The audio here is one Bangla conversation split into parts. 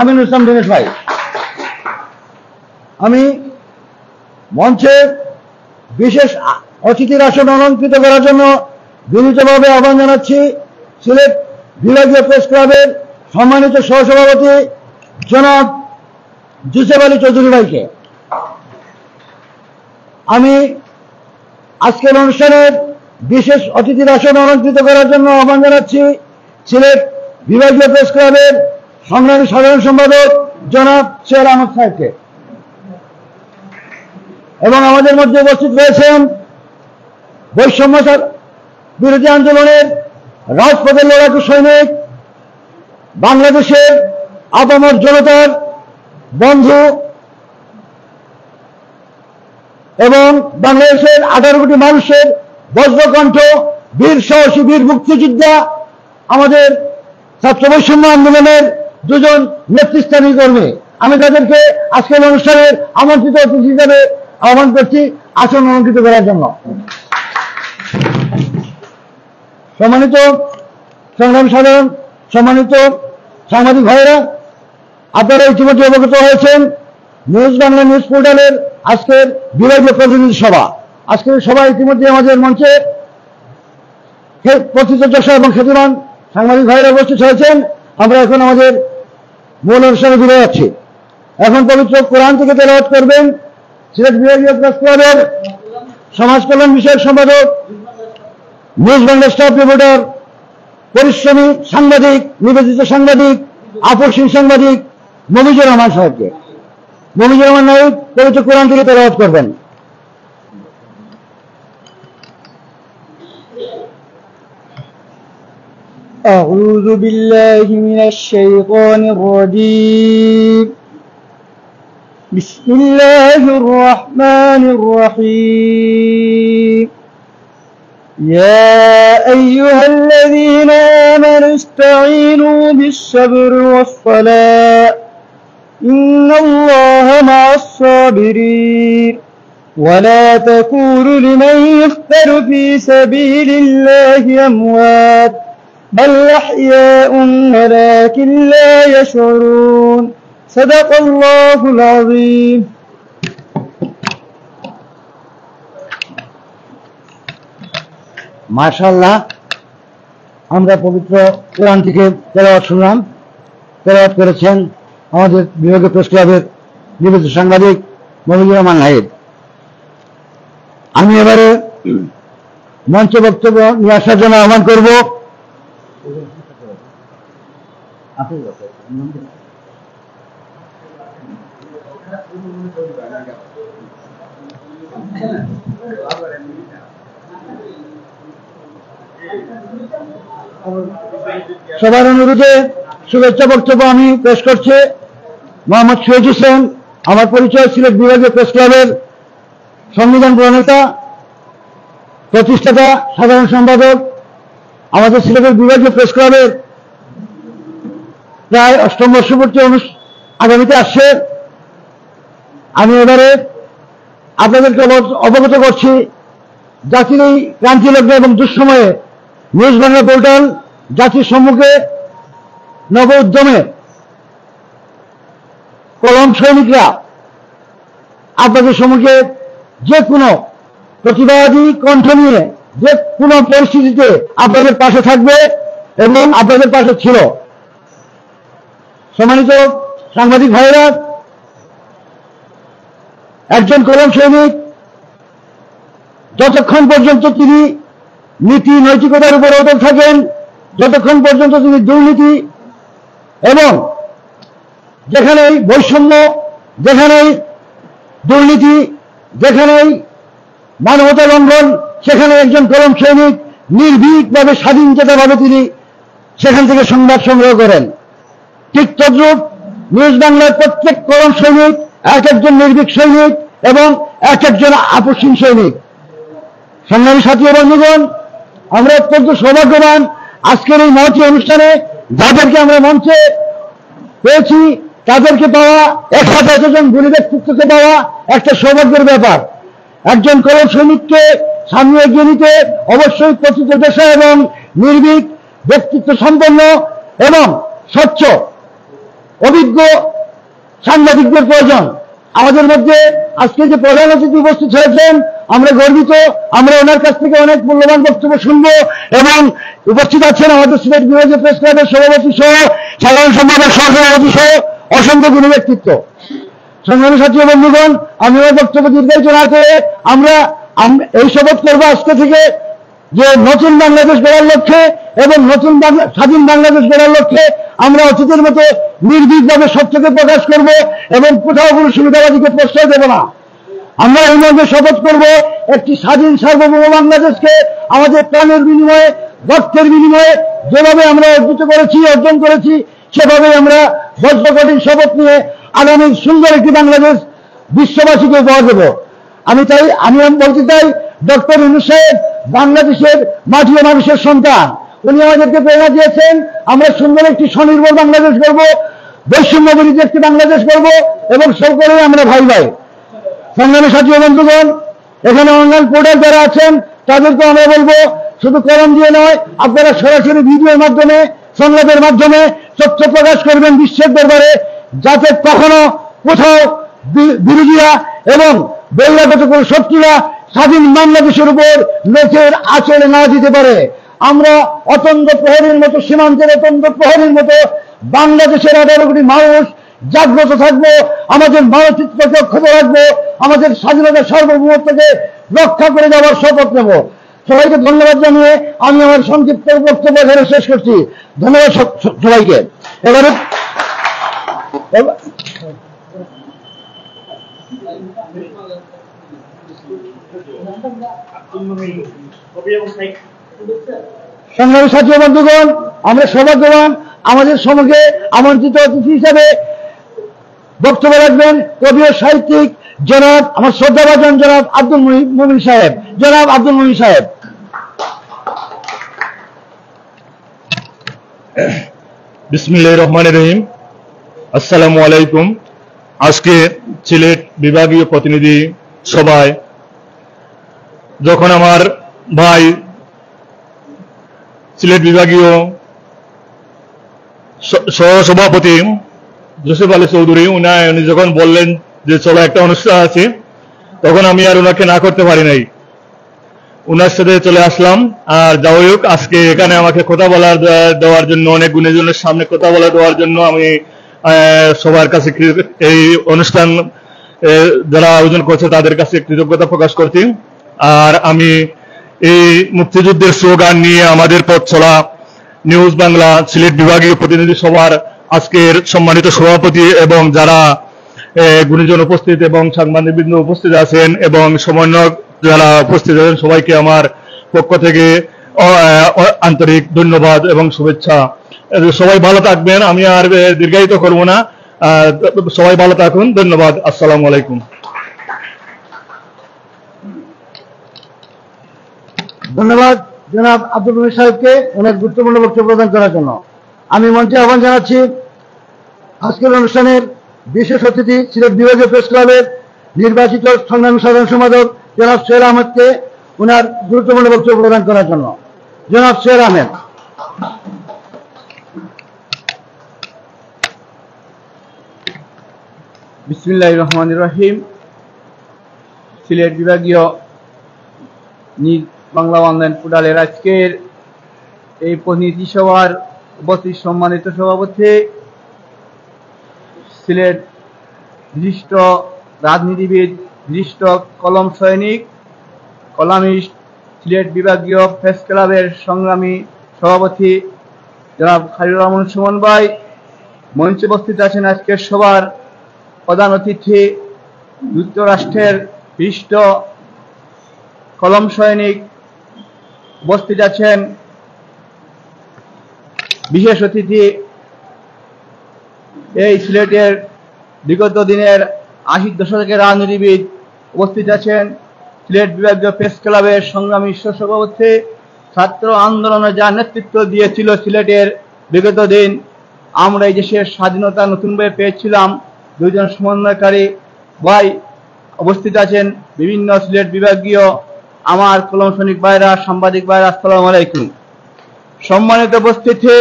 আমিনুল ইসলাম দিনেশ ভাই। আমি মঞ্চে বিশেষ অতিথির আসন অলঙ্কৃত করার জন্য বিনীতভাবে আহ্বান জানাচ্ছি সিলেট বিভাগীয় প্রেস ক্লাবের সম্মানিত সহসভাপতি জনাব জুসেফ আলী চৌধুরী ভাইকে। আমি আজকের অনুষ্ঠানের বিশেষ অতিথির আসন অলঙ্কৃত করার জন্য আহ্বান জানাচ্ছি সিলেট বিভাগীয় প্রেস ক্লাবের সংগ্রামী সাধারণ সম্পাদক জনাব শের আহমদ সাহেবকে। এবং আমাদের মধ্যে উপস্থিত রয়েছেন বৈষম্য বিরোধী আন্দোলনের রাজপথের লড়াকু সৈনিক, বাংলাদেশের আপামর জনতার বন্ধু এবং বাংলাদেশের 18 কোটি মানুষের বজ্রকণ্ঠ, বীর সাহসী বীর মুক্তিযোদ্ধা, আমাদের ছাত্র বৈষম্য আন্দোলনের দুজন নেতৃস্থানীয় কর্মী। আমি তাদেরকে আজকের অনুষ্ঠানের আমন্ত্রিত অতিথি হিসেবে আহ্বান করছি আসন অলঙ্কৃত করার জন্য। সম্মানিত সংগ্রামী সাধারণ সম্মানিত সাংবাদিক ভাইয়েরা, আপনারা ইতিমধ্যে অবগত হয়েছেন নিউজ বাংলা নিউজ পোর্টালের আজকের বিভাগীয় প্রতিনিধি সভা। আজকের সভায় ইতিমধ্যে আমাদের মঞ্চে প্রথিতযশা এবং খ্যাতিমান সাংবাদিক ভাইয়েরা উপস্থিত হয়েছেন। আমরা এখন আমাদের মূল অনুষ্ঠানে ফিরে যাচ্ছি। এখন পবিত্র কোরআন থেকে তেলাওয়াত করবেন সিলেট বিভাগীয় প্রেস ক্লাবের সমাজ কল্যাণ বিষয়ক সম্পাদক, নিউজ বাংলা স্টাফ রিপোর্টার, পরিশ্রমী সাংবাদিক, নিবেদিত সাংবাদিক, আপসহীন সাংবাদিক মমিজুর রহমান সাহেবকে। মমিজুর রহমান নায়ক পবিত্র কোরআন থেকে তেলাওয়াত করবেন। أعوذ بالله من الشيطان الرجيم. بسم الله الرحمن الرحيم. يا أيها الذين آمنوا استعينوا بالصبر والصلاة إن الله مع الصابرين ولا تكونوا لمن يقتل في سبيل الله أموات بل أحياء ولكن لا يشعرون صدق الله العظيم. মাশাআল্লাহ, আমরা পবিত্র কোরআন থেকে তেলাওয়াত শুনলাম। তেলাওয়াত করেছেন আমাদের বিভাগীয় প্রেস ক্লাবের নিবেদিত সাংবাদিক মমিজুর রহমান নাহিদ। আমি এবারে মঞ্চে বক্তব্য নিয়ে আসার জন্য আহ্বান করব সবার অনুরোধে শুভেচ্ছা বক্তব্য আমি পেশ করছি মোহাম্মদ শহীদ হোসেন। আমার পরিচয় সিলেট বিভাগীয় প্রেস ক্লাবের সংবিধান প্রণেতা, প্রতিষ্ঠাতা, সাধারণ সম্পাদক। আমাদের সিলেটের বিভাগীয় প্রেস ক্লাবের প্রায় 8ম বর্ষপূর্তি আগামীতে আসছে। আমি এবারে আপনাদেরকে অবগত করছি জাতির এই ক্রান্তিলগ্ন এবং দুঃসময়ে নিউজ বাংলা পোর্টাল জাতির সম্মুখে নব উদ্যমে কলম সৈনিকরা আপনাদের সম্মুখে যে কোনো প্রতিবাদী কণ্ঠ নিয়ে যে কোনো পরিস্থিতিতে আপনাদের পাশে থাকবে এবং আপনাদের পাশে ছিল। সম্মানিত সাংবাদিক ভাইয়েরা, একজন কলম সৈনিক যতক্ষণ পর্যন্ত তিনি নীতি নৈতিকতার উপর অটল থাকেন, যতক্ষণ পর্যন্ত তিনি দুর্নীতি এবং যেখানেই বৈষম্য, যেখানেই দুর্নীতি, যেখানেই মানবতা লঙ্ঘন, সেখানে একজন কলম সৈনিক নির্ভীকভাবে স্বাধীনচেতাভাবে তিনি সেখান থেকে সংবাদ সংগ্রহ করেন। ঠিক তদ্রূপ নিউজ বাংলার প্রত্যেক কলম সৈনিক এক একজন নির্ভীক সৈনিক এবং এক একজন আপসহীন সৈনিক। সংগ্রামী সাথী বন্ধুগণ, আমরা অত্যন্ত সৌভাগ্যবান আজকের এই মহতী অনুষ্ঠানে যাদেরকে আমরা মঞ্চে পেয়েছি তাদেরকে পাওয়া, একসাথে এতজন গুণী ব্যক্তিত্বকে পাওয়া একটা সৌভাগ্যের ব্যাপার। একজন কলম সৈনিককে সামনে এগিয়ে নিতে অবশ্যই প্রতিযোগিতা এবং নির্ভীক ব্যক্তিত্ব সম্পন্ন এবং স্বচ্ছ অভিজ্ঞ সাংবাদিকদের প্রয়োজন। আমাদের মধ্যে আজকে যে প্রধান অতিথি উপস্থিত হয়েছেন, আমরা গর্বিত। আমরা ওনার কাছ থেকে অনেক মূল্যবান বক্তব্য শুনবো এবং উপস্থিত আছেন আমাদের সিলেট বিভাগীয় প্রেস ক্লাবের সভাপতি সহ সাধারণ সম্পাদক সহসভাপতি সহ অসংখ্য গুণী ব্যক্তিত্ব। সংগ্রামী সাথী বন্ধুগণ, আমি আমার বক্তব্য দীর্ঘায়িত না করে আমরা এই শপথ করবো আজকে থেকে যে নতুন বাংলাদেশ গড়ার লক্ষ্যে এবং নতুন স্বাধীন বাংলাদেশ গড়ার লক্ষ্যে আমরা অতীতের মতো নির্ভীকভাবে সত্যকে প্রকাশ করব এবং কোথাও কোনো সুবিধাবাদীকে প্রশ্রয় দেব না। আমরা এই মর্মে শপথ করব একটি স্বাধীন সার্বভৌম বাংলাদেশকে আমাদের প্রাণের বিনিময়ে, রক্তের বিনিময়ে যেভাবে আমরা অর্জন করেছি সেভাবেই আমরা বজ্রকঠিন শপথ নিয়ে আগামী সুন্দর একটি বাংলাদেশ বিশ্ববাসীকে উপহার দেব। আমি বলতে চাই, ডক্টর ইউনূস সাহেব বাংলাদেশের মাটি ও মানুষের সন্তান। উনি আমাদেরকে প্রেরণা দিয়েছেন আমরা সুন্দর একটি স্বনির্ভর বাংলাদেশ করব, বৈষম্য বিরোধী একটি বাংলাদেশ করব এবং সকলেই আমরা ভাই ভাই। সংগ্রামী সাথী বন্ধুগণ, এখানে অনলাইন পোর্টাল যারা আছেন তাদেরকে আমরা বলবো, শুধু কলম দিয়ে নয়, আপনারা সরাসরি ভিডিওর মাধ্যমে, সংলাপের মাধ্যমে তথ্য প্রকাশ করবেন বিশ্বের দরবারে, যাতে কখনো কোথাও বিরোধীরা এবং বহিরাগত কোন শক্তিরা স্বাধীন বাংলাদেশের উপর লোকের আচরণে না দিতে পারে। আমরা অতন্দ্র প্রহরীর মতো, সীমান্তের অতন্দ্র প্রহরীর মতো বাংলাদেশের 18 কোটি মানুষ জাগ্রত থাকবো, আমাদের মানচিত্রকে অক্ষত রাখবো, আমাদের স্বাধীনতার সার্বভৌমত্বকে রক্ষা করে যাওয়ার শপথ নেব। সবাইকে ধন্যবাদ জানিয়ে আমি আমার সংক্ষিপ্ত বক্তব্য এখানে শেষ করছি। ধন্যবাদ সবাইকে। এবারে সংগ্রামী সাথী বন্ধুগণ, আমরা সৌভাগ্যবান, আমাদের সঙ্গে আমন্ত্রিত অতিথি হিসাবে বক্তব্য রাখবেন কবি ও সাহিত্যিক জনাব, আমার শ্রদ্ধাভাজন জনাব আব্দুল মুমিন সাহেব। জনাব আব্দুল মুমিন সাহেব। বিসমিল্লাহির রহমানির রহিম। আসসালামু আলাইকুম। আজকে সিলেট বিভাগীয় প্রতিনিধি সভায় যখন আমার ভাই সিলেট বিভাগীয় সহসভাপতি জোসেফ আলী চৌধুরী উনি যখন বললেন যে চলো একটা অনুষ্ঠান আছে, তখন আমি আর ওনাকে না করতে পারি নাই, ওনার সাথে চলে আসলাম। আর যাই হোক, আজকে এখানে আমাকে কথা দেওয়ার জন্য, অনেক গুণীজনের সামনে কথা দেওয়ার জন্য আমি সবার কাছে এই অনুষ্ঠান যারা আয়োজন করছে তাদের কাছে কৃতজ্ঞতা প্রকাশ করছি। আর আমি এই মুক্তিযুদ্ধের স্লোগান নিয়ে আমাদের পথ চলা নিউজ বাংলা সিলেট বিভাগীয় প্রতিনিধি সভার আজকের সম্মানিত সভাপতি এবং যারা গুণীজন উপস্থিত এবং সাংবাদিকবৃন্দ উপস্থিত আছেন এবং সমন্বয়ক যারা উপস্থিত আছেন, সবাইকে আমার পক্ষ থেকে আন্তরিক ধন্যবাদ এবং শুভেচ্ছা। সবাই ভালো থাকবেন, আমি আর দীর্ঘায়িত করব না। সবাই ভালো থাকুন, ধন্যবাদ। আসসালামু আলাইকুম। ধন্যবাদ জনাব আব্দুল মুমিন সাহেবকে অনেক গুরুত্বপূর্ণ বক্তব্য প্রদান করার জন্য। আমি মঞ্চে আহ্বান জানাচ্ছি আজকের অনুষ্ঠানের বিশেষ অতিথি সিলেট বিভাগীয় প্রেস ক্লাবের নির্বাচিত সংগ্রামী সাধারণ সম্পাদক জনাব সোহেল আহমেদকে ওনার গুরুত্বপূর্ণ বক্তব্য প্রদান করার জন্য। জনাব সোহেল আহমেদ। বিসমিল্লাহির রহমানির রহিম। সিলেট বিভাগীয় বাংলা অনলাইন পোর্টালের আজকের এই প্রতিনিধি সভার উপস্থিত সম্মানিত সভাপতি, সিলেট বিশিষ্ট রাজনীতিবিদ, বিশিষ্ট কলম সৈনিক, কলামিস্ট, সিলেট বিভাগীয় প্রেস ক্লাবের সংগ্রামী সভাপতি জনাব খালিলুর রহমান সুমন ভাই, মঞ্চে উপস্থিত আছেন আজকের সভার প্রধান অতিথি যুক্তরাষ্ট্রের বিশিষ্ট কলম সৈনিক, উপস্থিত আছেন বিশেষ অতিথি এই সিলেটের বিগত দিনের 80 দশকের রাজনীতিবিদ, উপস্থিত আছেন সিলেট বিভাগীয় প্রেস ক্লাবের সংগ্রামী সভাপতি, ছাত্র আন্দোলনে যা নেতৃত্ব দিয়েছিল সিলেটের বিগত দিন, আমরা এই দেশের স্বাধীনতা নতুনভাবে পেয়েছিলাম, দুইজন সমন্বয়কারী ভাই উপস্থিত আছেন, বিভিন্ন সিলেট বিভাগীয় আমার কলম সৈনিক ভাইরা, সাংবাদিক ভাইরা, আসসালামু আলাইকুম। সম্মানিত উপস্থিতি,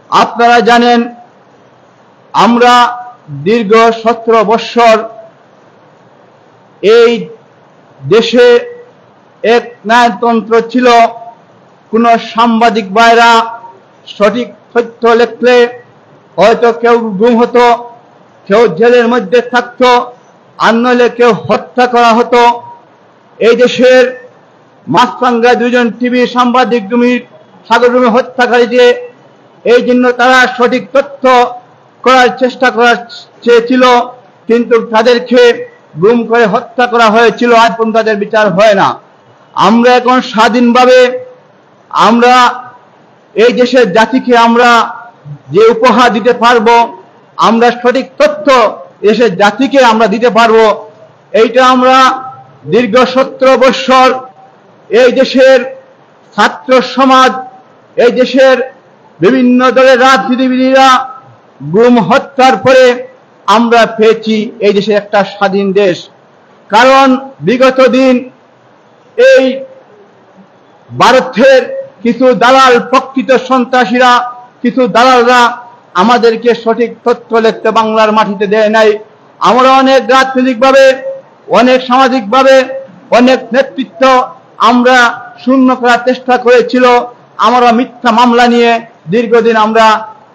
আপনারা জানেন আমরা দীর্ঘ 17 বৎসর এই দেশে এক ন্যায়তন্ত্র ছিল। কোন সাংবাদিক ভাইরা সঠিক তথ্য লিখলে হয়তো কেউ গুম হতো, কেউ জেলের মধ্যে থাকতো, আর নইলে কেউ হত্যা করা হতো। এই দেশের মাছরাঙ্গা 2 জন টিভি সাংবাদিক সাগর রুমি হত্যাকারী যে, এই জন্য তারা সঠিক তথ্য করার চেষ্টা চেয়েছিল, কিন্তু তাদেরকে গুম করে হত্যা করা হয়েছিল। আজ পর্যন্ত তাদের বিচার হয় না। আমরা এখন স্বাধীনভাবে আমরা এই দেশের জাতিকে আমরা যে উপহার দিতে পারবো, আমরা সঠিক তথ্য দেশের জাতিকে আমরা দিতে পারবো, এইটা আমরা দীর্ঘ 17 বৎসর এই দেশের ছাত্র সমাজ, এই দেশের বিভিন্ন দলের রাজনীতিবিদরা গুম হত্যার পরে আমরা পেয়েছি এই দেশে একটা স্বাধীন দেশ। কারণ বিগত দিন এই ভারতের কিছু দালাল, প্রকৃত সন্ত্রাসীরা, কিছু দালালরা আমাদেরকে সঠিক তথ্য লিখতে বাংলার মাটিতে দেয় নাই। আমরা অনেক রাজনৈতিকভাবে, অনেক সামাজিকভাবে, অনেক নেতৃত্ব আমরা শূন্য করার চেষ্টা করেছিল। আমরা মিথ্যা মামলা নিয়ে দীর্ঘদিন আমরা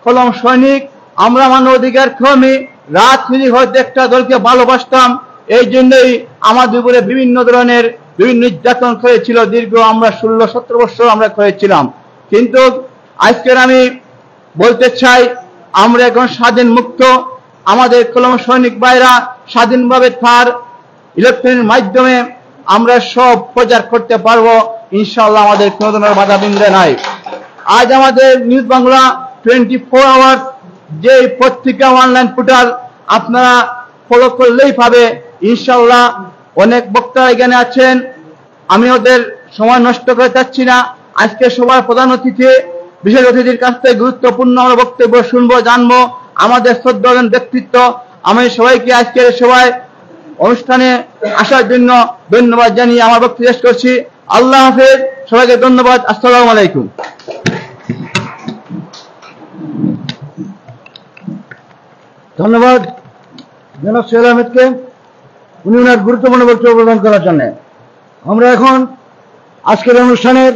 কলম সৈনিক, আমরা মানবাধিকার কর্মী, রাজনীতি হয়তো একটা দলকে ভালোবাসতাম, এই জন্যই আমাদের উপরে বিভিন্ন ধরনের বিভিন্ন নির্যাতন করেছিল। দীর্ঘ আমরা 16-17 বছর আমরা করেছিলাম। কিন্তু আজকের আমি বলতে চাই, আমরা এখন স্বাধীন মুক্ত। আমাদের কলম সৈনিক ভাইরা স্বাধীনভাবে তার ইলেকট্রনিক মাধ্যমে আমরা সব প্রচার করতে পারবো ইনশাআল্লাহ। আমাদের কোনো ধরনের বাধা বিঘ্ন নাই। আজ আমাদের নিউজ বাংলা 24 আওয়ার্স যে পত্রিকা, অনলাইন পোর্টাল আপনারা ফলো করলেই পাবে ইনশাআল্লাহ। অনেক বক্তারা এখানে আছেন, আমি ওদের সময় নষ্ট করে যাচ্ছি না। আজকে সবার প্রধান অতিথি, বিশেষ অতিথির কাছ থেকে গুরুত্বপূর্ণ আমরা বক্তব্য শুনবো, জানবো। আমাদের শ্রদ্ধাভাজন ব্যক্তিত্ব, আমি সবাইকে আজকের সবাই অনুষ্ঠানে আসার জন্য ধন্যবাদ জানিয়ে আমার বক্তব্য শেষ করছি। আল্লাহ হাফেজ, সবাইকে ধন্যবাদ। আসসালামু আলাইকুম। ধন্যবাদ জনাব সোহেল আহমেদকে, উনি ওনার গুরুত্বপূর্ণ বক্তব্য প্রদান করার জন্য। আমরা এখন আজকের অনুষ্ঠানের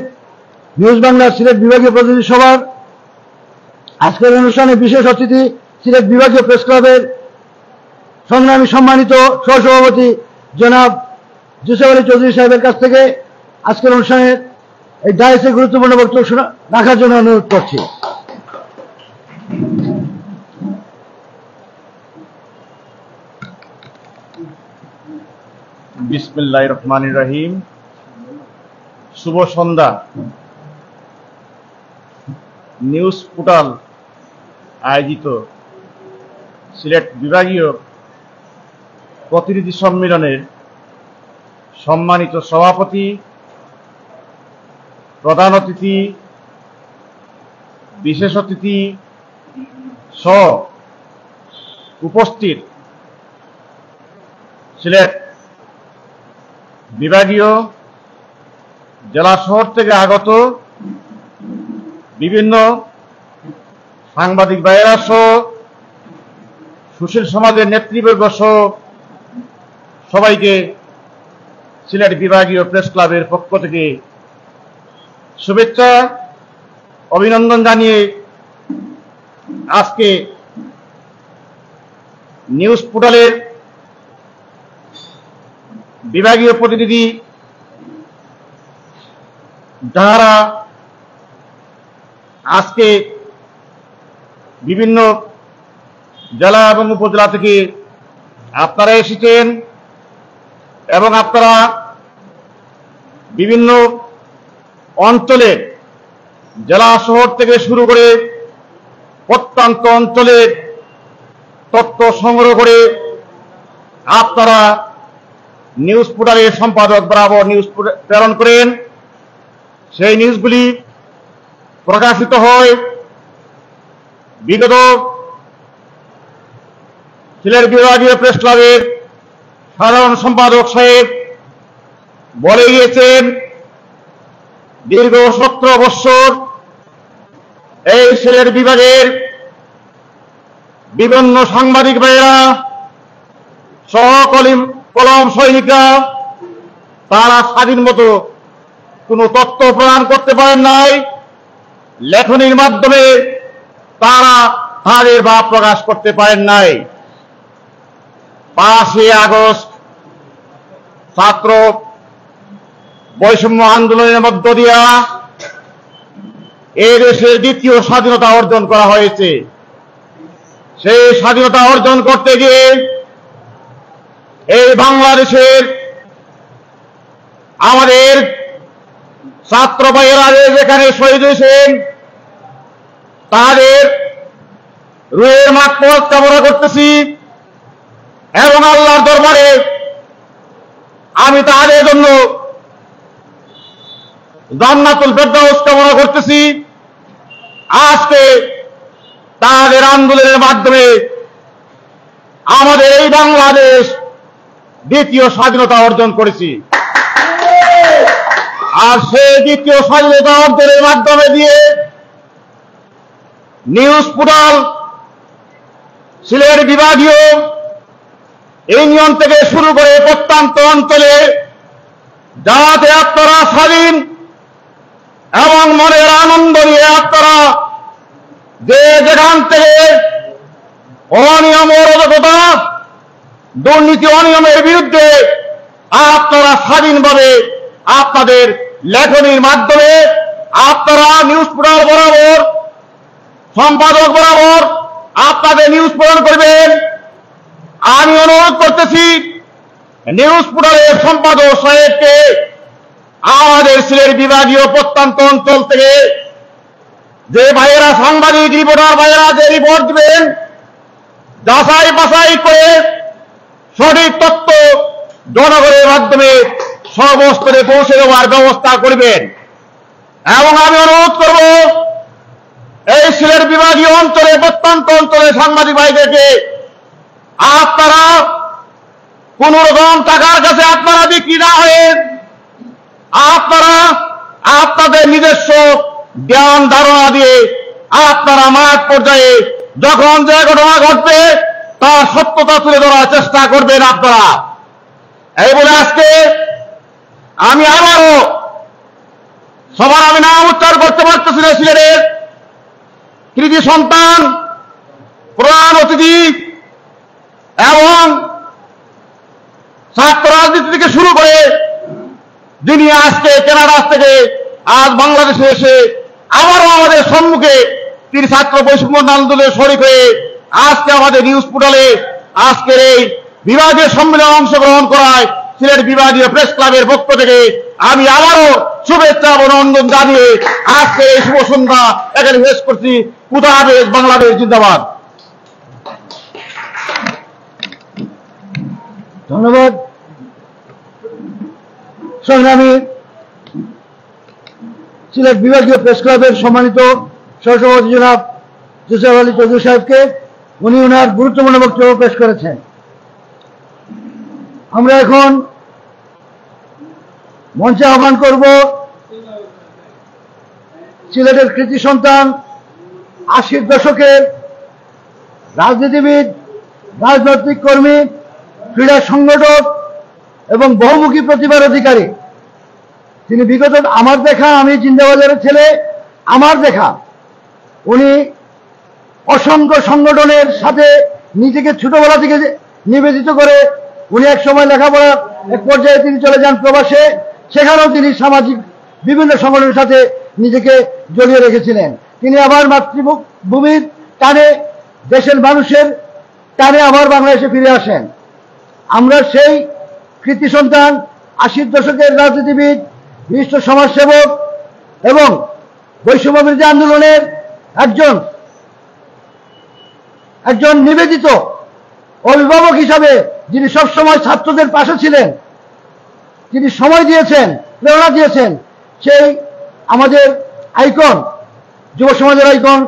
নিউজ বাংলা সিলেট বিভাগীয় প্রতিনিধি সভার আজকের অনুষ্ঠানে বিশেষ অতিথি সিলেট বিভাগীয় প্রেস ক্লাবের সংগ্রামী সম্মানিত সহসভাপতি জনাব জুসেফ আলী চৌধুরী সাহেবের কাছ থেকে আজকের অনুষ্ঠানের এই ডায়াসে গুরুত্বপূর্ণ বক্তব্য রাখার জন্য অনুরোধ করছি। বিসমিল্লাহির রহমানির রহিম। শুভ সন্ধ্যা। নিউজ পোর্টাল আয়োজিত সিলেট বিভাগীয় প্রতিনিধি সম্মেলনের সম্মানিত সভাপতি, প্রধান অতিথি, বিশেষ অতিথি সহ উপস্থিত সিলেট বিভাগীয় জেলা শহর থেকে আগত বিভিন্ন সাংবাদিক ভাইয়েরা সহ সুশীল সমাজের নেতৃবর্গ সহ সবাইকে সিলেট বিভাগীয় প্রেস ক্লাবের পক্ষ থেকে শুভেচ্ছা অভিনন্দন জানিয়ে আজকে নিউজ পোর্টালের বিভাগীয় প্রতিনিধি যারা আজকে বিভিন্ন জেলা এবং উপজেলা থেকে আপনারা এসেছেন এবং আপনারা বিভিন্ন অঞ্চলে, জেলা শহর থেকে শুরু করে প্রত্যন্ত অঞ্চলে তথ্য সংগ্রহ করে আপনারা নিউজ পোর্টালের সম্পাদক বরাবর নিউজ প্রেরণ করেন। সেই নিউজগুলি প্রকাশিত হয়। বিগত সিলেট বিভাগীয় প্রেস ক্লাবের সাধারণ সম্পাদক সাহেব বলে গিয়েছেন, দীর্ঘ 17 বৎসর এই সিলেট বিভাগের বিভিন্ন সাংবাদিক ভাইয়েরা, কলম সৈনিকরা, তারা স্বাধীন মতো কোনো তথ্য প্রদান করতে পারেন নাই। লেখনীর মাধ্যমে তারা তাদের ভাব প্রকাশ করতে পারেন নাই। 5ই আগস্ট ছাত্র বৈষম্য আন্দোলনের মধ্য দিয়া এই দেশের দ্বিতীয় স্বাধীনতা অর্জন করা হয়েছে। সেই স্বাধীনতা অর্জন করতে গিয়ে এই বাংলাদেশের আমাদের ছাত্র ভাইয়েরা যেখানে শহীদ হয়েছেন তাদের রুহের মাগফিরাত কামনা করতেছি এবং আল্লাহর দরবারে আমি তাদের জন্য জান্নাতুল ফেরদাউস কামনা করতেছি। আজকে তাদের আন্দোলনের মাধ্যমে আমাদের এই বাংলাদেশ দ্বিতীয় স্বাধীনতা অর্জন করেছি। আর সেই দ্বিতীয় স্বাধীনতা অর্জনের মাধ্যমে দিয়ে নিউজ পোর্টাল সিলেট বিভাগীয় ইউনিয়ন থেকে শুরু করে প্রত্যন্ত অঞ্চলে যাতে আপনারা স্বাধীন এবং মনের আনন্দ নিয়ে আপনারা যে যেখান থেকে অনিয়ম অরাজকতা দুর্নীতি অনিয়মের বিরুদ্ধে আপনারা স্বাধীনভাবে আপনাদের লেখনীর মাধ্যমে আপনারা নিউজ পোর্টাল বরাবর সম্পাদক বরাবর আপনাদের নিউজ প্রদান করবেন। আমি অনুরোধ করতেছি নিউজ পোর্টালের সম্পাদক সাহেবকে আমাদের সিলেট বিভাগীয় প্রত্যন্ত অঞ্চল থেকে যে ভাইয়েরা সাংবাদিক রিপোর্টার ভাইয়েরা যে রিপোর্ট দিবেন যাচাই বাছাই করে সঠিক তথ্য জনগণের মাধ্যমে সর্বস্তরে পৌঁছে দেওয়ার ব্যবস্থা করবেন। এবং আমি অনুরোধ করব এই সিলেট বিভাগীয় অঞ্চলে প্রত্যন্ত অঞ্চলে সাংবাদিক ভাইদেরকে আপনারা কোন রকম টাকার কাছে আপনারা বিক্রি না হয়ে আপনারা আপনাদের নিজস্ব জ্ঞান ধারণা দিয়ে আপনারা মাঠ পর্যায়ে যখন যে ঘটনা ঘটবে তার সত্যতা তুলে ধরার চেষ্টা করবেন আপনারা। এই বলে আজকে আমি আবারও সবার আমি নাম উচ্চারণ করতে পারতেছি না সিলেটের কৃতি সন্তান প্রধান অতিথি এবং ছাত্র রাজনীতি থেকে শুরু করে যিনি আজকে কানাডা থেকে আজ বাংলাদেশে এসে আবারও আমাদের সম্মুখে তিনি ছাত্র বৈষম্য আন্দোলনে শরিক হয়ে আজকে আমাদের নিউজ পোর্টালে আজকের এই বিভাগীয় সম্মেলনে অংশগ্রহণ করায় সিলেট বিভাগীয় প্রেস ক্লাবের পক্ষ থেকে আমি আবারও শুভেচ্ছা অভিনন্দন জানিয়ে আজকে এই শুভ সন্ধ্যা এখানে শেষ করছি। খুদা হাফেজ, বাংলাদেশ জিন্দাবাদ। ধন্যবাদ সংগ্রামী সিলেট বিভাগীয় প্রেস ক্লাবের সম্মানিত সহসভাপতি জনাব জোসেফ আলী চৌধুরী সাহেবকে। উনি ওনার গুরুত্বপূর্ণ বক্তব্য পেশ করেছেন। আমরা এখন মঞ্চে আহ্বান করব সিলেটের কৃতি সন্তান 80 দশকের রাজনীতিবিদ, রাজনৈতিক কর্মী, ক্রীড়া সংগঠক এবং বহুমুখী প্রতিভার অধিকারী। তিনি বিগত আমার দেখা, আমি জিন্দাবাজারের ছেলে, আমার দেখা উনি অসংখ্য সংগঠনের সাথে নিজেকে ছোটবেলা থেকে নিবেদিত করে উনি এক সময় লেখাপড়া এক পর্যায়ে তিনি চলে যান প্রবাসে। সেখানেও তিনি সামাজিক বিভিন্ন সংগঠনের সাথে নিজেকে জড়িয়ে রেখেছিলেন। তিনি আবার মাতৃভূমির টানে, দেশের মানুষের টানে আবার বাংলাদেশে ফিরে আসেন। আমরা সেই কৃতি সন্তান 80 দশকের রাজনীতিবিদ, বিশিষ্ট সমাজসেবক এবং বৈষম্য বিরোধী আন্দোলনের একজন নিবেদিত অভিভাবক হিসাবে যিনি সবসময় ছাত্রদের পাশে ছিলেন, যিনি সময় দিয়েছেন, প্রেরণা দিয়েছেন, সেই আমাদের আইকন, যুব সমাজের আইকন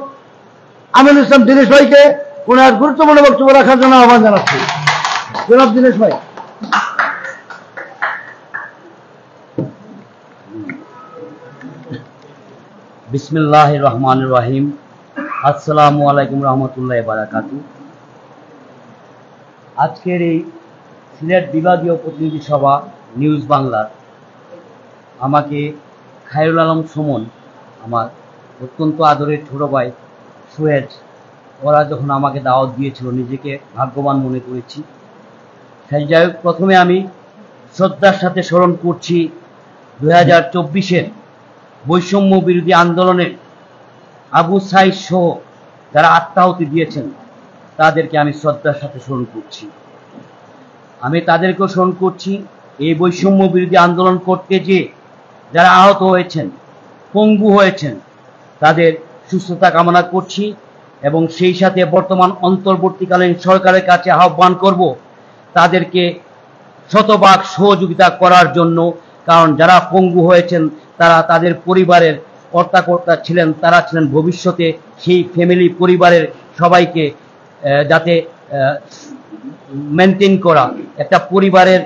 আমিনুল ইসলাম দীনেশ ভাইকে ওনার গুরুত্বপূর্ণ বক্তব্য রাখার জন্য আহ্বান জানাচ্ছি। জনাব দীনেশ ভাই। বিসমিল্লাহির রহমানির রহিম। আসসালামু আলাইকুম রহমতুল্লাহি ওয়া বারাকাতুহু। আজকের এই সিলেট বিভাগীয় প্রতিনিধি সভা নিউজ বাংলার আমাকে খায়রুল আলম সুমন, আমার অত্যন্ত আদরের ছোট ভাই সুয়েজ, ওরা যখন আমাকে দাওয়াত দিয়েছিল নিজেকে ভাগ্যবান মনে করেছি। যাই হোক, প্রথমে আমি শ্রদ্ধার সাথে স্মরণ করছি 2024-এর বৈষম্য বিরোধী আন্দোলনে আবু সাইদ সহ যারা আত্মাহুতি দিয়েছেন তাদেরকে আমি শ্রদ্ধার সাথে স্মরণ করছি। আমি তাদেরকেও স্মরণ করছি। এই বৈষম্য বিরোধী আন্দোলন করতে যে যারা আহত হয়েছেন, পঙ্গু হয়েছেন, তাদের সুস্থতা কামনা করছি এবং সেই সাথে বর্তমান অন্তর্বর্তীকালীন সরকারের কাছে আহ্বান করব তাদেরকে শতভাগ সহযোগিতা করার জন্য। কারণ যারা পঙ্গু হয়েছেন তারা তাদের পরিবারের কর্তা ছিলেন, তারা ছিলেন ভবিষ্যতে সেই ফ্যামিলি পরিবারের সবাইকে যাতে মেনটেন করা, একটা পরিবারের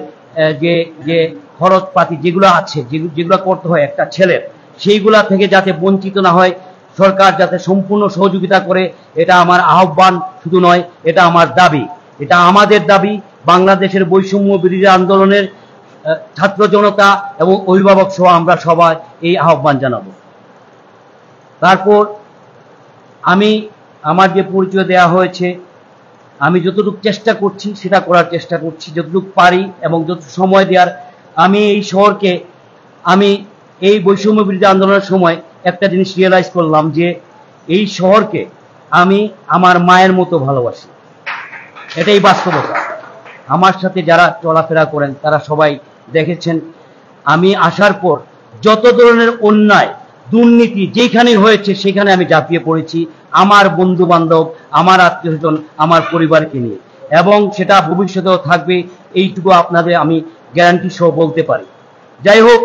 যে খরচপাতি যেগুলো আছে, যেগুলো করতে হয় একটা ছেলের, সেইগুলা থেকে যাতে বঞ্চিত না হয়, সরকার যাতে সম্পূর্ণ সহযোগিতা করে, এটা আমার আহ্বান শুধু নয়, এটা আমার দাবি, এটা আমাদের দাবি। বাংলাদেশের বৈষম্য বিরোধী আন্দোলনের ছাত্র জনতা এবং অভিভাবক সহ আমরা সবাই এই আহ্বান জানাবো। তারপর আমি আমার যে পরিচয় দেয়া হয়েছে, আমি যতটুকু চেষ্টা করছি সেটা করার চেষ্টা করছি, যতটুকু পারি এবং যতটুকু সময় দেওয়ার। আমি এই শহরকে, আমি এই বৈষম্য বিরোধী আন্দোলনের সময় একটা জিনিস রিয়েলাইজ করলাম যে এই শহরকে আমি আমার মায়ের মতো ভালোবাসি। এটাই বাস্তবতা। আমার সাথে যারা চলাফেরা করেন তারা সবাই দেখেছেন আমি আসার পর যত ধরনের অন্যায় দুর্নীতি যেখানে হয়েছে সেখানে আমি ঝাঁপিয়ে পড়েছি, আমার বন্ধু বান্ধব, আমার আত্মীয় স্বজন, আমার পরিবারকে নিয়ে, এবং সেটা ভবিষ্যতেও থাকবে, এইটুকু আপনাদের আমি গ্যারান্টি সহ বলতে পারি। যাই হোক,